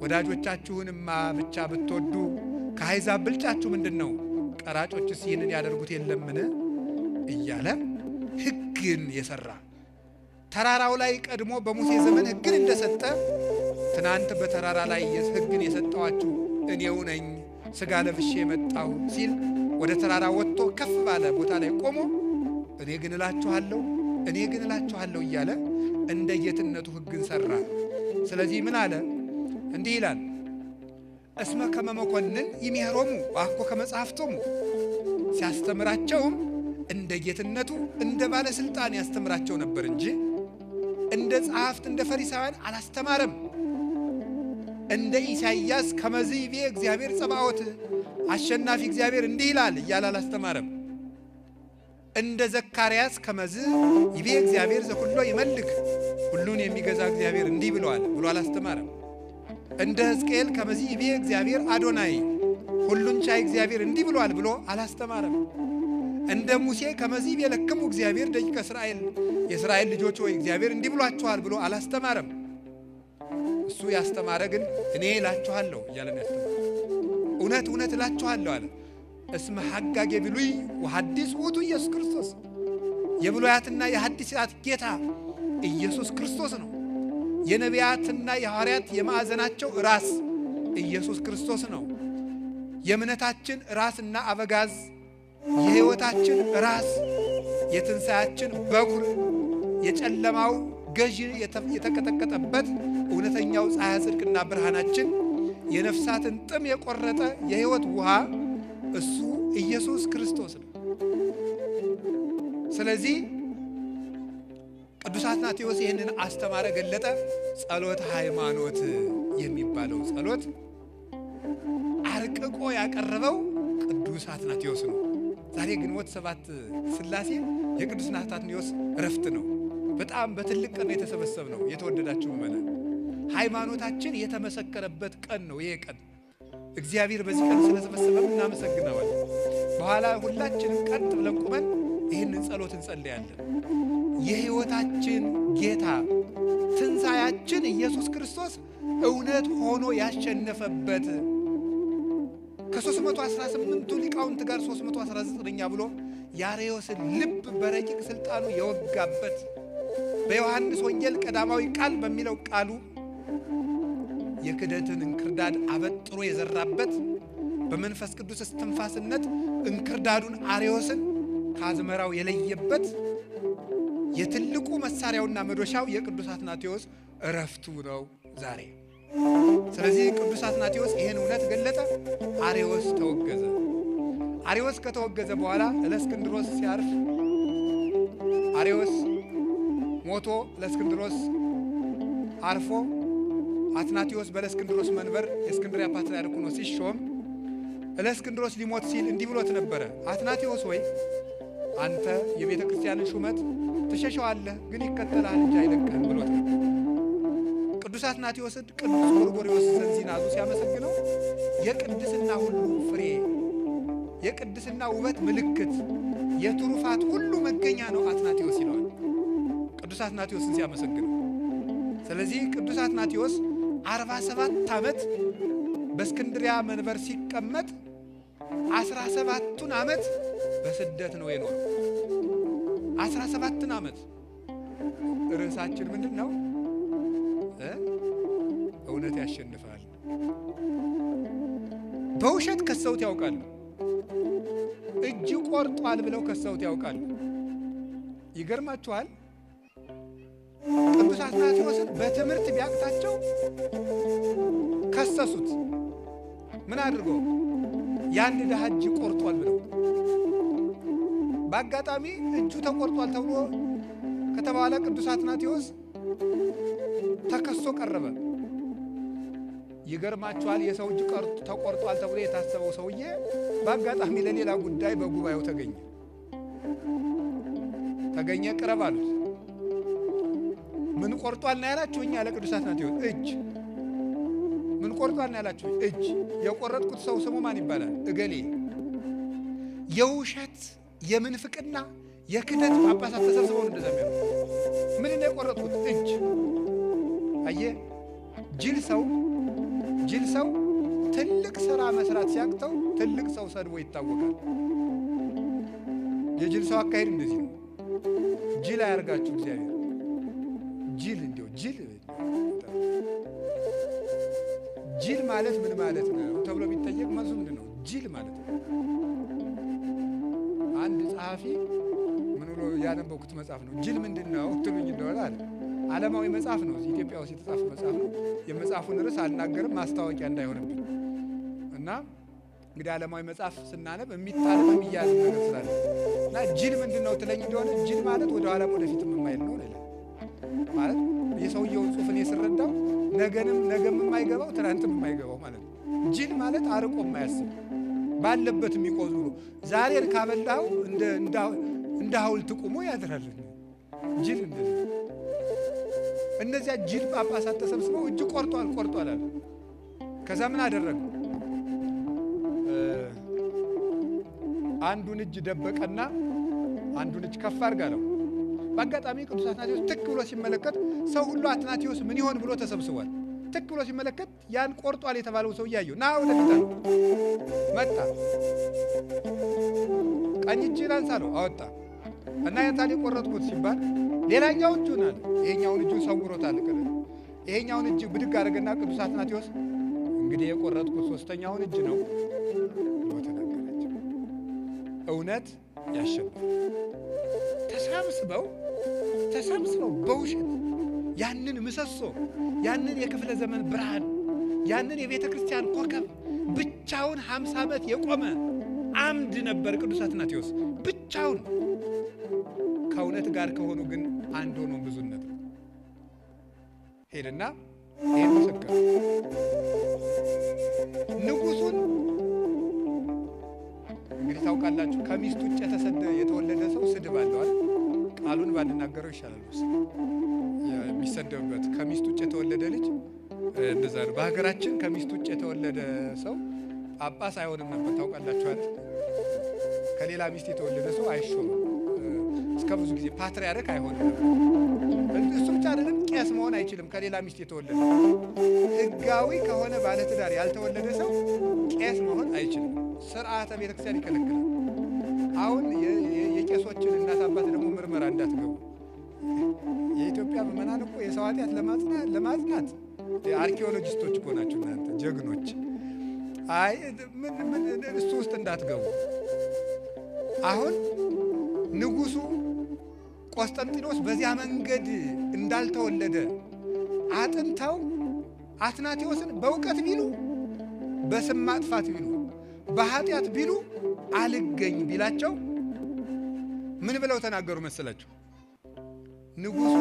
ወዳጆቻችሁንማ ብቻ ብትወዱ ከአሕዛብ ብልጫችሁ ምንድን ነው? ቀራጮችስ ይህንን ያደርጉት የለምን? እያለ ሕግን የሠራ ተራራው ላይ ቀድሞ በሙሴ ዘመን ሕግን እንደሰጠ ትናንት በተራራ ላይ ሕግን የሰጠዋችሁ እኔው ነኝ ሥጋ ለብሼ የመጣሁ ሲል ወደ ተራራ ወጥቶ ከፍ ባለ ቦታ ላይ ቆሞ እኔ ግን እላችኋለሁ እያለ እንደ ጌትነቱ ሕግን ሠራ። ስለዚህ ምን አለ? እንዲህ ይላል፣ እስመ ከመ መኮንን ይሜሮሙ ወአኮ ከመ ጸሐፍቶሙ። ሲያስተምራቸውም እንደ ጌትነቱ እንደ ባለሥልጣን ያስተምራቸው ነበር እንጂ እንደ ጸሐፍት እንደ ፈሪሳውያን አላስተማረም። እንደ ኢሳይያስ ከመዝ ይቤ እግዚአብሔር ጸባዖት፣ አሸናፊ እግዚአብሔር እንዲህ ይላል እያለ አላስተማረም። እንደ ዘካርያስ ከመዝ ይቤ እግዚአብሔር ዘኩሎ ይመልክ፣ ሁሉን የሚገዛ እግዚአብሔር እንዲህ ብለዋል ብሎ አላስተማረም። እንደ ሕዝቅኤል ከመዝ ይቤ እግዚአብሔር አዶናይ፣ ሁሉን ቻይ እግዚአብሔር እንዲህ ብለዋል ብሎ አላስተማረም። እንደ ሙሴ ከመዝ ይቤ ለክሙ እግዚአብሔር ደቂቀ እስራኤል፣ የእስራኤል ልጆች ሆይ እግዚአብሔር እንዲህ ብሏችኋል ብሎ አላስተማረም። እሱ ያስተማረ ግን እኔ እላችኋለሁ እያለ ነው ያስተማረ። እውነት እውነት እላችኋለሁ አለ። እስመ ሐጋጌ ብሉይ ወሐዲስ ውእቱ ኢየሱስ ክርስቶስ። የብሉያትና የሐዲሳት ጌታ ኢየሱስ ክርስቶስ ነው። የነቢያትና የሐዋርያት የማዕዘናቸው ራስ ኢየሱስ ክርስቶስ ነው። የእምነታችን ራስና አበጋዝ፣ የሕይወታችን ራስ፣ የትንሣያችን በኩር፣ የጨለማው ገዢ የተቀጠቀጠበት እውነተኛው ፀሐይ ጽድቅና ብርሃናችን፣ የነፍሳትን ጥም የቆረጠ የሕይወት ውሃ እሱ ኢየሱስ ክርስቶስ ነው። ስለዚህ ቅዱስ አትናቴዎስ ይህንን አስተማረ፣ ገለጠ። ጸሎተ ሃይማኖት የሚባለው ጸሎት አርቅቆ ያቀረበው ቅዱስ አትናቴዎስ ነው። ዛሬ ግንቦት 7 ሥላሴ የቅዱስ አትናቴዎስ ዕረፍት ነው። በጣም በትልቅ ቀን የተሰበሰብ ነው። የተወደዳችሁ ምእመናን፣ ሃይማኖታችን የተመሰከረበት ቀን ነው። ይሄ ቀን እግዚአብሔር በዚህ ቀን ስለሰበሰበን እናመሰግነዋለን። በኋላ ሁላችንም ቀጥ ብለን ቁመን ይህንን ጸሎት እንጸልያለን። የሕይወታችን ጌታ ትንሣኤያችን ኢየሱስ ክርስቶስ እውነት ሆኖ ያሸነፈበት ከ318ቱ ሊቃውንት ጋር 319ኛ ብሎ የአርዮስን ልብ በረቂቅ ሥልጣኑ የወጋበት በዮሐንስ ወንጌል ቀዳማዊ ቃል በሚለው ቃሉ የክደትን እንክርዳድ አበጥሮ የዘራበት በመንፈስ ቅዱስ እስትንፋስነት እንክርዳዱን አርዮስን ከአዝመራው የለየበት የትልቁ መሳሪያውና መዶሻው የቅዱስ አትናቴዎስ ዕረፍቱ ነው ዛሬ። ስለዚህ ቅዱስ አትናቴዎስ ይህን እውነት ገለጠ። አርዮስ ተወገዘ። አርዮስ ከተወገዘ በኋላ እለእስክንድሮስ ሲያርፍ አርዮስ ሞቶ እለእስክንድሮስ አርፎ አትናቴዎስ በእለእስክንድሮስ መንበር የእስክንድርያ ፓትርያርክ ሆኖ ሲሾም እለእስክንድሮስ ሊሞት ሲል እንዲህ ብሎት ነበረ። አትናቴዎስ ሆይ አንተ የቤተ ክርስቲያንን ሹመት ትሸሸዋለህ፣ ግን ይከተልሃል እንጂ አይለቅህም ብሎት ነበር። ቅዱስ አትናቴዎስን ቅዱስ ጎርጎርዮስ ዘንዚናዙ ሲያመሰግነው የቅድስና ሁሉ ፍሬ፣ የቅድስና ውበት ምልክት፣ የትሩፋት ሁሉ መገኛ ነው አትናቴዎስ ይለዋል ቅዱስ አትናቴዎስን ሲያመሰግነው። ስለዚህ ቅዱስ አትናቴዎስ 47 ዓመት በእስክንድርያ መንበር ሲቀመጥ 17ቱን ዓመት በስደት ነው የኖረው። 17 ዓመት። ርዕሳችን ምንድን ነው? እውነት ያሸንፋል። በውሸት ከሰውት ያውቃሉ። እጅ ቆርጧል ብለው ከሰውት ያውቃሉ። ይገርማችኋል። ቅዱስ አትናቴዎስን በትምህርት ቢያቅታቸው ከሰሱት። ምን አድርጎ? የአንድ ድሃ እጅ ቆርጧል ብለው በአጋጣሚ እጁ ተቆርጧል ተብሎ ከተባለ ቅዱስ አትናቴዎስ ተከሶ ቀረበ። ይገርማችኋል፣ የሰው እጅ ተቆርጧል ተብሎ የታሰበው ሰውዬ በአጋጣሚ ለሌላ ጉዳይ በጉባኤው ተገኘ። ቅረብ አሉት። ምን ቆርጧል ነው ያላችሁኝ? ያለ ቅዱስ አትናቴዎስ እጅ። ምን ቆርጧል ነው ያላችሁኝ? እጅ። የቆረጥኩት ሰው ስሙ ማን ይባላል? እገሌ። የውሸት የምንፍቅና የክደት ጳጳሳት ተሰብስበው እንደዛ የሚያሉ ምን ነው የቆረጥኩት? እጅ። አየህ፣ ጅል ሰው ትልቅ ሥራ መስራት ሲያቅተው ትልቅ ሰው ሰድቦ ይታወቃል። የጅል ሰው አካሄድ እንደዚህ ነው። ጅል አያርጋችሁ እግዚአብሔር። ጅል ማለት ምን ማለት ነው ተብሎ ቢጠየቅ መልሱ ምንድን ነው? ጅል ማለት ነው። አንድ ጸሐፊ ምን ብሎ ያነበብኩት መጽሐፍ ነው። ጅል ምንድን ነው ትሉኝ እንደሆነ አለ። ዓለማዊ መጽሐፍ ነው፣ ኢትዮጵያ ውስጥ የተጻፈ መጽሐፍ ነው። የመጽሐፉን ርዕስ አልናገርም ማስታወቂያ እንዳይሆንብኝ እና እንግዲህ ዓለማዊ መጽሐፍ ስናነብ የሚታለም የሚያዝ ነገር ስላለ እና ጅል ምንድን ነው ትለኝ እንደሆነ ጅል ማለት ወደ ኋላም ወደፊትም የማይል ነው ይላል። ማለት የሰውየውን ጽሑፍ እኔ ስረዳው ነገም የማይገባው ትናንትም የማይገባው ማለት ነው። ጅል ማለት አርቆ የማያስብ ባለበት የሚቆዝ ብሎ ዛሬን ካበላው እንደ ሐውልት ቁሞ ያድራል። ጅል እንደዚህ። እነዚያ ጅል ጳጳሳት ተሰብስበው እጅ ቆርጧል አለ። ከዛ ምን አደረጉ? አንዱን እጅ ደበቀና አንዱን እጅ ከፍ አድርጋለው። በአጋጣሚ ቅዱስ አትናቴዎስ ትክ ብሎ ሲመለከት ሰው ሁሉ አትናቴዎስ ምን ይሆን ብሎ ተሰብስቧል። ትክ ብሎ ሲመለከት ያን ቆርጧል የተባለው ሰው ያየው ና ወደፊት አለው። መጣ። ቀኝ እጅህን አንሳ አለው። አወጣ እና ያንታን የቆረጥኩት ሲባል ሌላኛው እጁን አለ። ይሄኛውን እጁን ሰውሮታል። ይሄኛውን እጅ ብድግ አደረገና ቅዱስ አትናቴዎስ እንግዲህ የቆረጥኩት ሶስተኛውን እጅ ነው ብሎ ተናገራቸው። እውነት ያሸንፋል። ተሰብስበው በውሸት ያንን ምሰሶ ያንን የክፍለ ዘመን ብርሃን ያንን የቤተ ክርስቲያን ኮከብ ብቻውን 50 ዓመት የቆመ አምድ ነበር ቅዱስ አትናቴዎስ ብቻውን። ከእውነት ጋር ከሆኑ ግን አንድ ሆኖ ብዙነት ነው። ሄድና ይሄን መሰከረ። ንጉሱን እንግዲህ ታውቃላችሁ፣ ከሚስቱ ውጭ የተወለደ ሰው ስድብ አለዋል። ቃሉን ባንናገረው ይሻላል። የሚሰደብበት ከሚስቱ ውጭ የተወለደ ልጅ እንደዛ ነው። በሀገራችን ከሚስቱ ውጭ የተወለደ ሰው ጳጳስ አይሆንም ነበር። ታውቃላችኋል። ከሌላ ሚስት የተወለደ ሰው አይሾምም። እስከ ብዙ ጊዜ ፓትርያርክ አይሆንም ነበር። እሱ ብቻ አይደለም፣ ቄስ መሆን አይችልም። ከሌላ ሚስት የተወለደ ሕጋዊ ከሆነ ባለትዳር ያልተወለደ ሰው ቄስ መሆን አይችልም። ስርዓተ ቤተክርስቲያን ይከለክላል። አሁን የቄሶችን እናት አባት ደግሞ ምርመራ እንዳትገቡ። የኢትዮጵያ ምዕመናን እኮ የሰው ኃጢአት ለማጽናት አርኪኦሎጂስቶች እኮ ናቸው እናንተ ጀግኖች። አይ እሱ ውስጥ እንዳትገቡ። አሁን ንጉሱ ቆስጠንጢኖስ በዚያ መንገድ እንዳልተወለደ አጥንተው አትናቴዎስን በእውቀት ቢሉ በስም ማጥፋት ቢሉ በኃጢአት ቢሉ አልገኝ ቢላቸው ምን ብለው ተናገሩ መሰላችሁ? ንጉሱ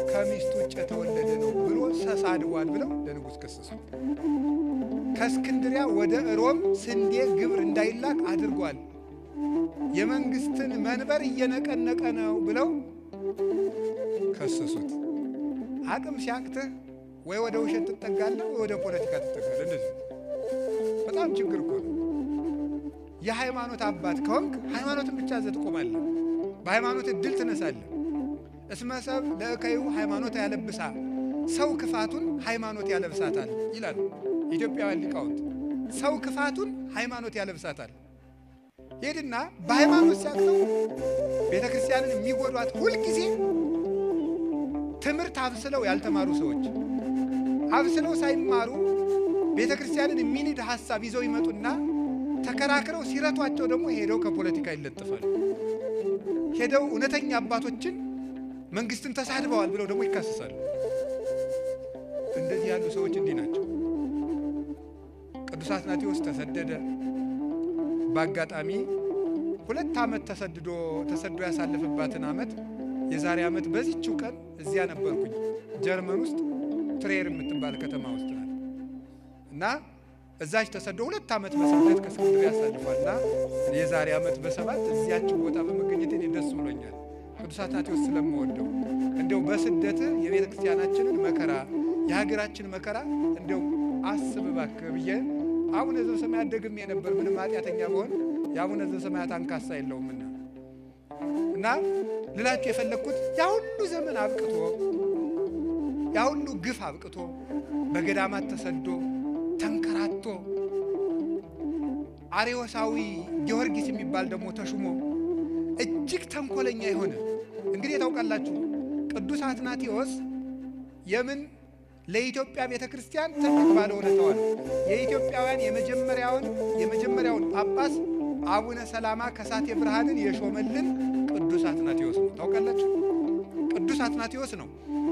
ከሚስቱ ውጭ የተወለደ ነው ብሎ ተሳድቧል ብለው ለንጉስ ከሰሱ። ከእስክንድሪያ ወደ ሮም ስንዴ ግብር እንዳይላክ አድርጓል፣ የመንግስትን መንበር እየነቀነቀ ነው ብለው ከሰሱት። አቅም ሲያቅትህ ወይ ወደ ውሸት ትጠጋለህ ወይ ወደ ፖለቲካ ትጠጋለህ። እንደዚህ በጣም ችግር እኮ ነው። የሃይማኖት አባት ከሆንክ ሃይማኖትን ብቻ ይዘህ ትቆማለህ። በሃይማኖት ድል ትነሳለህ። እስመ ሰብእ ለእከዩ ሃይማኖት ያለብሳ፣ ሰው ክፋቱን ሃይማኖት ያለብሳታል ይላሉ ኢትዮጵያውያን ሊቃውንት። ሰው ክፋቱን ሃይማኖት ያለብሳታል። ሄድና በሃይማኖት ሲያቅተው ቤተ ክርስቲያንን የሚጎዷት ሁልጊዜ ትምህርት አብስለው ያልተማሩ ሰዎች አብስለው ሳይማሩ ቤተ ክርስቲያንን የሚንድ ሐሳብ ይዘው ይመጡና ተከራክረው ሲረቷቸው ደግሞ ሄደው ከፖለቲካ ይለጥፋሉ። ሄደው እውነተኛ አባቶችን መንግስትን ተሳድበዋል ብለው ደግሞ ይካሰሳሉ። እንደዚህ ያሉ ሰዎች እንዲህ ናቸው። ቅዱስ አትናቴዎስ ተሰደደ። በአጋጣሚ 2 ዓመት ተሰዶ ያሳለፈባትን ዓመት የዛሬ ዓመት በዚህችው ቀን እዚያ ነበርኩኝ። ጀርመን ውስጥ ትሬር የምትባል ከተማ ውስጥ ናት እና እዛች ተሰዶ 2 ዓመት በስደት ከእስክንድርያ ያሳልፋልና የዛሬ ዓመት በሰባት እዚያችው ቦታ በመገኘቴ እኔ ደስ ብሎኛል። ቅዱስ አትናቴዎስ ስለምወደው እንደው በስደት የቤተ ክርስቲያናችንን መከራ የሀገራችን መከራ እንደው አስብ እባክህ ብዬ አቡነ ዘበሰማያት ደግሜ ነበር። ምንም ኃጢአተኛ ብሆን የአቡነ ዘበሰማያት አንካሳ የለውምና እና ልላችሁ የፈለግኩት ያ ሁሉ ዘመን አብቅቶ ያ ሁሉ ግፍ አብቅቶ በገዳማት ተሰዶ ተንከራቶ አርዮሳዊ ጊዮርጊስ የሚባል ደግሞ ተሹሞ እጅግ ተንኮለኛ የሆነ እንግዲህ ታውቃላችሁ ቅዱስ አትናቴዎስ የምን ለኢትዮጵያ ቤተክርስቲያን ትልቅ ባለውለታው ነው። የኢትዮጵያውያን የመጀመሪያውን ጳጳስ አቡነ ሰላማ ከሳቴ ብርሃንን የሾመልን ቅዱስ አትናቴዎስ ነው። ታውቃላችሁ ቅዱስ አትናቴዎስ ነው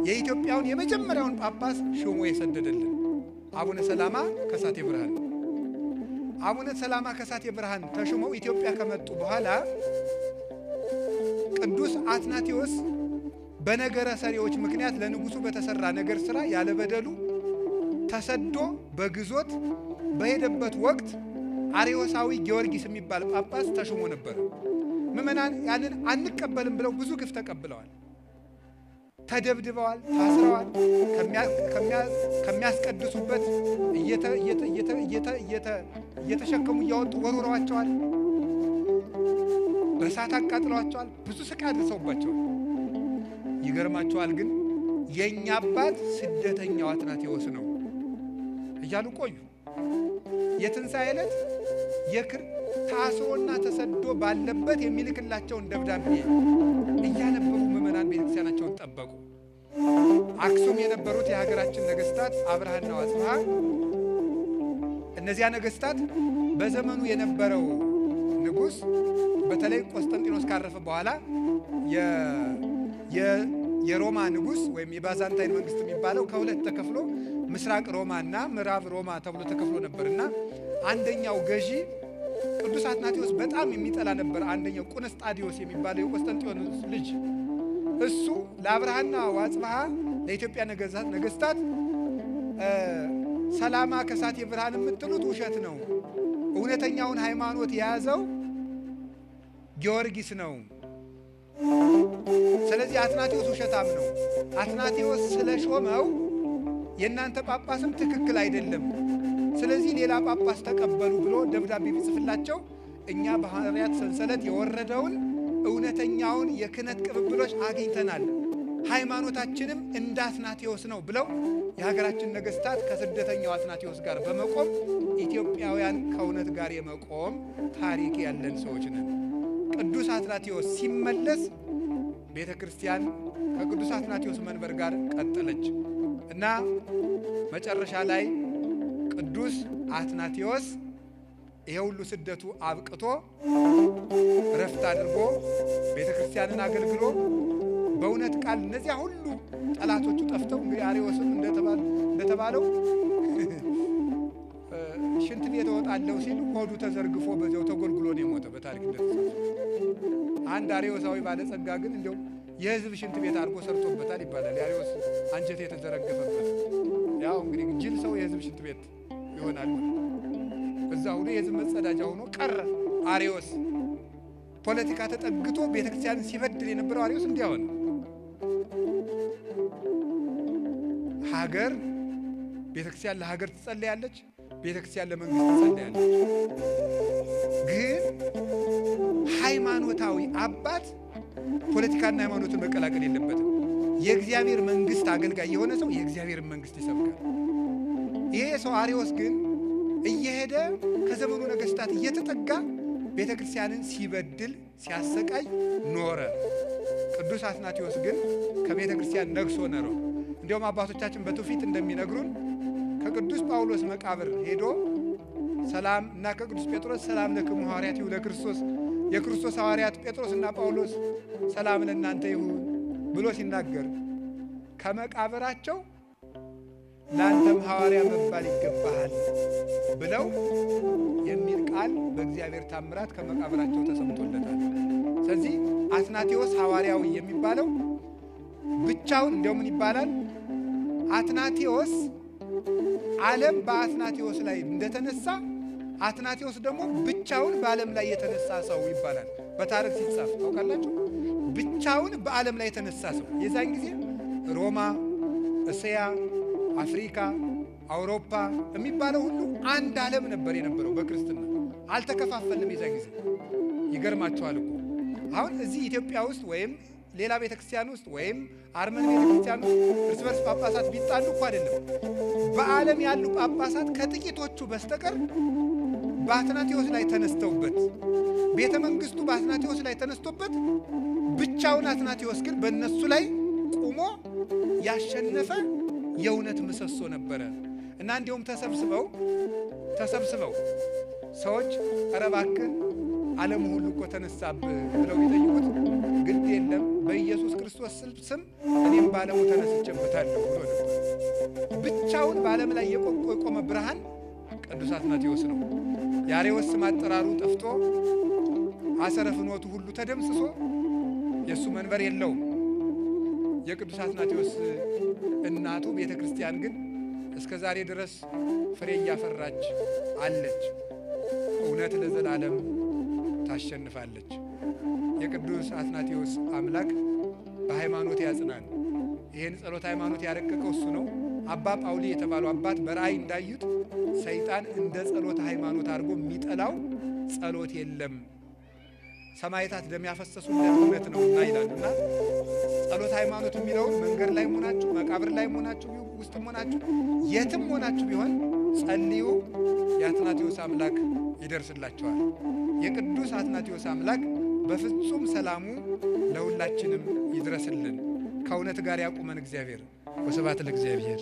የኢትዮጵያውን የመጀመሪያውን ጳጳስ ሾሞ የሰደደልን አቡነ ሰላማ ከሳቴ ብርሃን። አቡነ ሰላማ ከሳቴ ብርሃን ተሾመው ኢትዮጵያ ከመጡ በኋላ ቅዱስ አትናቴዎስ በነገረ ሰሪዎች ምክንያት ለንጉሱ በተሰራ ነገር ስራ ያለበደሉ ተሰዶ በግዞት በሄደበት ወቅት አርዮሳዊ ጊዮርጊስ የሚባል ጳጳስ ተሾሞ ነበር። ምዕመናን ያንን አንቀበልም ብለው ብዙ ግፍ ተቀብለዋል። ተደብድበዋል፣ ታስረዋል። ከሚያስቀድሱበት እየተሸከሙ እያወጡ ወርውረዋቸዋል። በእሳት አቃጥለዋቸዋል። ብዙ ስቃይ አድርሰውባቸዋል። ይገርማቸዋል ግን የኛ አባት ስደተኛው አትናቴዎስ ነው እያሉ ቆዩ። የትንሣኤ ዕለት ታስሮና ተሰዶ ባለበት የሚልክላቸውን ደብዳቤ እያነበቡ ምዕመናን ቤተክርስቲያናቸውን ጠበቁ። አክሱም የነበሩት የሀገራችን ነገስታት አብርሃና ወአጽብሃ እነዚያ ነገስታት በዘመኑ የነበረው ንጉስ በተለይ ቆስጠንጢኖስ ካረፈ በኋላ የሮማ ንጉስ ወይም የባዛንታይን መንግስት የሚባለው ከሁለት ተከፍሎ ምስራቅ ሮማና ምዕራብ ሮማ ተብሎ ተከፍሎ ነበርና አንደኛው ገዢ ቅዱስ አትናቴዎስ በጣም የሚጠላ ነበር። አንደኛው ቁንስጣዲዮስ የሚባለው የቆስጠንጢኖስ ልጅ እሱ ለአብርሃና ወአጽብሃ ለኢትዮጵያ ነገስታት ሰላማ ከሳቴ ብርሃን የምትሉት ውሸት ነው፣ እውነተኛውን ሃይማኖት የያዘው ጊዮርጊስ ነው። ስለዚህ አትናቴዎስ ውሸታም ነው። አትናቴዎስ ስለሾመው የእናንተ ጳጳስም ትክክል አይደለም፣ ስለዚህ ሌላ ጳጳስ ተቀበሉ ብሎ ደብዳቤ ቢጽፍላቸው እኛ በሐዋርያት ሰንሰለት የወረደውን እውነተኛውን የክህነት ቅብብሎች አግኝተናል፣ ሃይማኖታችንም እንደ አትናቴዎስ ነው ብለው የሀገራችን ነገስታት ከስደተኛው አትናቴዎስ ጋር በመቆም ኢትዮጵያውያን ከእውነት ጋር የመቆም ታሪክ ያለን ሰዎች ነን። ቅዱስ አትናቴዎስ ሲመለስ ቤተ ክርስቲያን ከቅዱስ አትናቴዎስ መንበር ጋር ቀጠለች እና መጨረሻ ላይ ቅዱስ አትናቴዎስ ይሄ ሁሉ ስደቱ አብቅቶ ረፍት አድርጎ ቤተ ክርስቲያንን አገልግሎ በእውነት ቃል እነዚያ ሁሉ ጠላቶቹ ጠፍተው እንግዲህ አርዮስም እንደተባለው ሽንት ቤት እወጣለሁ ሲል ሆዱ ተዘርግፎ በዚያው ተጎልግሎ ነው የሞተ በታሪክ እንደተጻፈ። አንድ አርዮሳዊ ባለጸጋ ግን እንደው የህዝብ ሽንት ቤት አድርጎ ሰርቶበታል ይባላል። የአርዮስ አንጀት የተዘረገፈበት ያው እንግዲህ ጅል ሰው የህዝብ ሽንት ቤት ይሆናል። እዛ ሁሉ የህዝብ መጸዳጃ ሆኖ ቀረ አርዮስ። ፖለቲካ ተጠግቶ ቤተክርስቲያንን ሲበድል የነበረው አርዮስ እንዲያሆን ሀገር ቤተክርስቲያን ለሀገር ትጸልያለች፣ ቤተክርስቲያን ለመንግስት ትጸልያለች። ግን ሃይማኖታዊ አባት ፖለቲካና ሃይማኖትን መቀላቀል የለበትም። የእግዚአብሔር መንግስት አገልጋይ የሆነ ሰው የእግዚአብሔር መንግስት ይሰብካል። ይሄ ሰው አርዮስ ግን እየሄደ ከዘመኑ ነገስታት እየተጠጋ ቤተክርስቲያንን ሲበድል ሲያሰቃይ ኖረ። ቅዱስ አትናቴዎስ ግን ከቤተክርስቲያን ነግሶ ኖረ። እንዲያውም አባቶቻችን በትውፊት እንደሚነግሩን ከቅዱስ ጳውሎስ መቃብር ሄዶ ሰላም እና ከቅዱስ ጴጥሮስ ሰላም ለክሙ ሐዋርያቲሁ ለክርስቶስ የክርስቶስ ሐዋርያት ጴጥሮስና ጳውሎስ ሰላም ለእናንተ ይሁን ብሎ ሲናገር ከመቃብራቸው ላንተም ሐዋርያ መባል ይገባሃል ብለው የሚል ቃል በእግዚአብሔር ታምራት ከመቃብራቸው ተሰምቶለታል። ስለዚህ አትናቴዎስ ሐዋርያዊ የሚባለው ብቻውን እንደው ምን ይባላል? አትናቴዎስ ዓለም በአትናቴዎስ ላይ እንደተነሳ አትናቴዎስ ደግሞ ብቻውን በዓለም ላይ የተነሳ ሰው ይባላል። በታሪክ ሲጻፍ ታውቃላችሁ። ብቻውን በዓለም ላይ የተነሳ ሰው የዛን ጊዜ ሮማ፣ እስያ፣ አፍሪካ፣ አውሮፓ የሚባለው ሁሉ አንድ ዓለም ነበር የነበረው። በክርስትና አልተከፋፈልም የዛን ጊዜ። ይገርማችኋል እኮ አሁን እዚህ ኢትዮጵያ ውስጥ ወይም ሌላ ቤተክርስቲያን ውስጥ ወይም አርመን ቤተክርስቲያን ውስጥ እርስ በርስ ጳጳሳት ቢጣሉ እኮ አይደለም። በዓለም ያሉ ጳጳሳት ከጥቂቶቹ በስተቀር በአትናቴዎስ ላይ ተነስተውበት ቤተ መንግስቱ በአትናቴዎስ ላይ ተነስቶበት ብቻውን አትናቴዎስ ግን በእነሱ ላይ ቆሞ ያሸነፈ የእውነት ምሰሶ ነበረ እና እንዲሁም ተሰብስበው ሰዎች ኧረ እባክህ ዓለም ሁሉ እኮ ተነሳብህ ብለው ቢጠይቁት ግድ የለም በኢየሱስ ክርስቶስ ስም እኔም በዓለሙ ተነስቼበታለሁ ብሎ ነበር። ብቻውን በዓለም ላይ የቆመ ብርሃን ቅዱስ አትናቴዎስ ነው። የአርዮስ ስም አጠራሩ ጠፍቶ አሰረ ፍኖቱ ሁሉ ተደምስሶ የእሱ መንበር የለውም። የቅዱስ አትናቴዎስ እናቱ ቤተ ክርስቲያን ግን እስከ ዛሬ ድረስ ፍሬ እያፈራች አለች። እውነት ለዘላለም ታሸንፋለች። የቅዱስ አትናቴዎስ አምላክ በሃይማኖት ያጽናን። ይህን ጸሎት ሃይማኖት ያረቀቀው እሱ ነው። አባ ጳውሊ የተባሉ አባት በራእይ እንዳዩት ሰይጣን እንደ ጸሎት ሃይማኖት አድርጎ የሚጠላው ጸሎት የለም፣ ሰማዕታት ደም ያፈሰሱለት እውነት ነውና ይላሉና ጸሎት ሃይማኖት የሚለውን መንገድ ላይ ሆናችሁ፣ መቃብር ላይ ሆናችሁ፣ ውስጥ ሆናችሁ፣ የትም ሆናችሁ ቢሆን ጸልዩ። የአትናቴዎስ አምላክ ይደርስላችኋል። የቅዱስ አትናቴዎስ አምላክ በፍጹም ሰላሙ ለሁላችንም ይድረስልን። ከእውነት ጋር ያቁመን እግዚአብሔር። ወስብሐት ለእግዚአብሔር።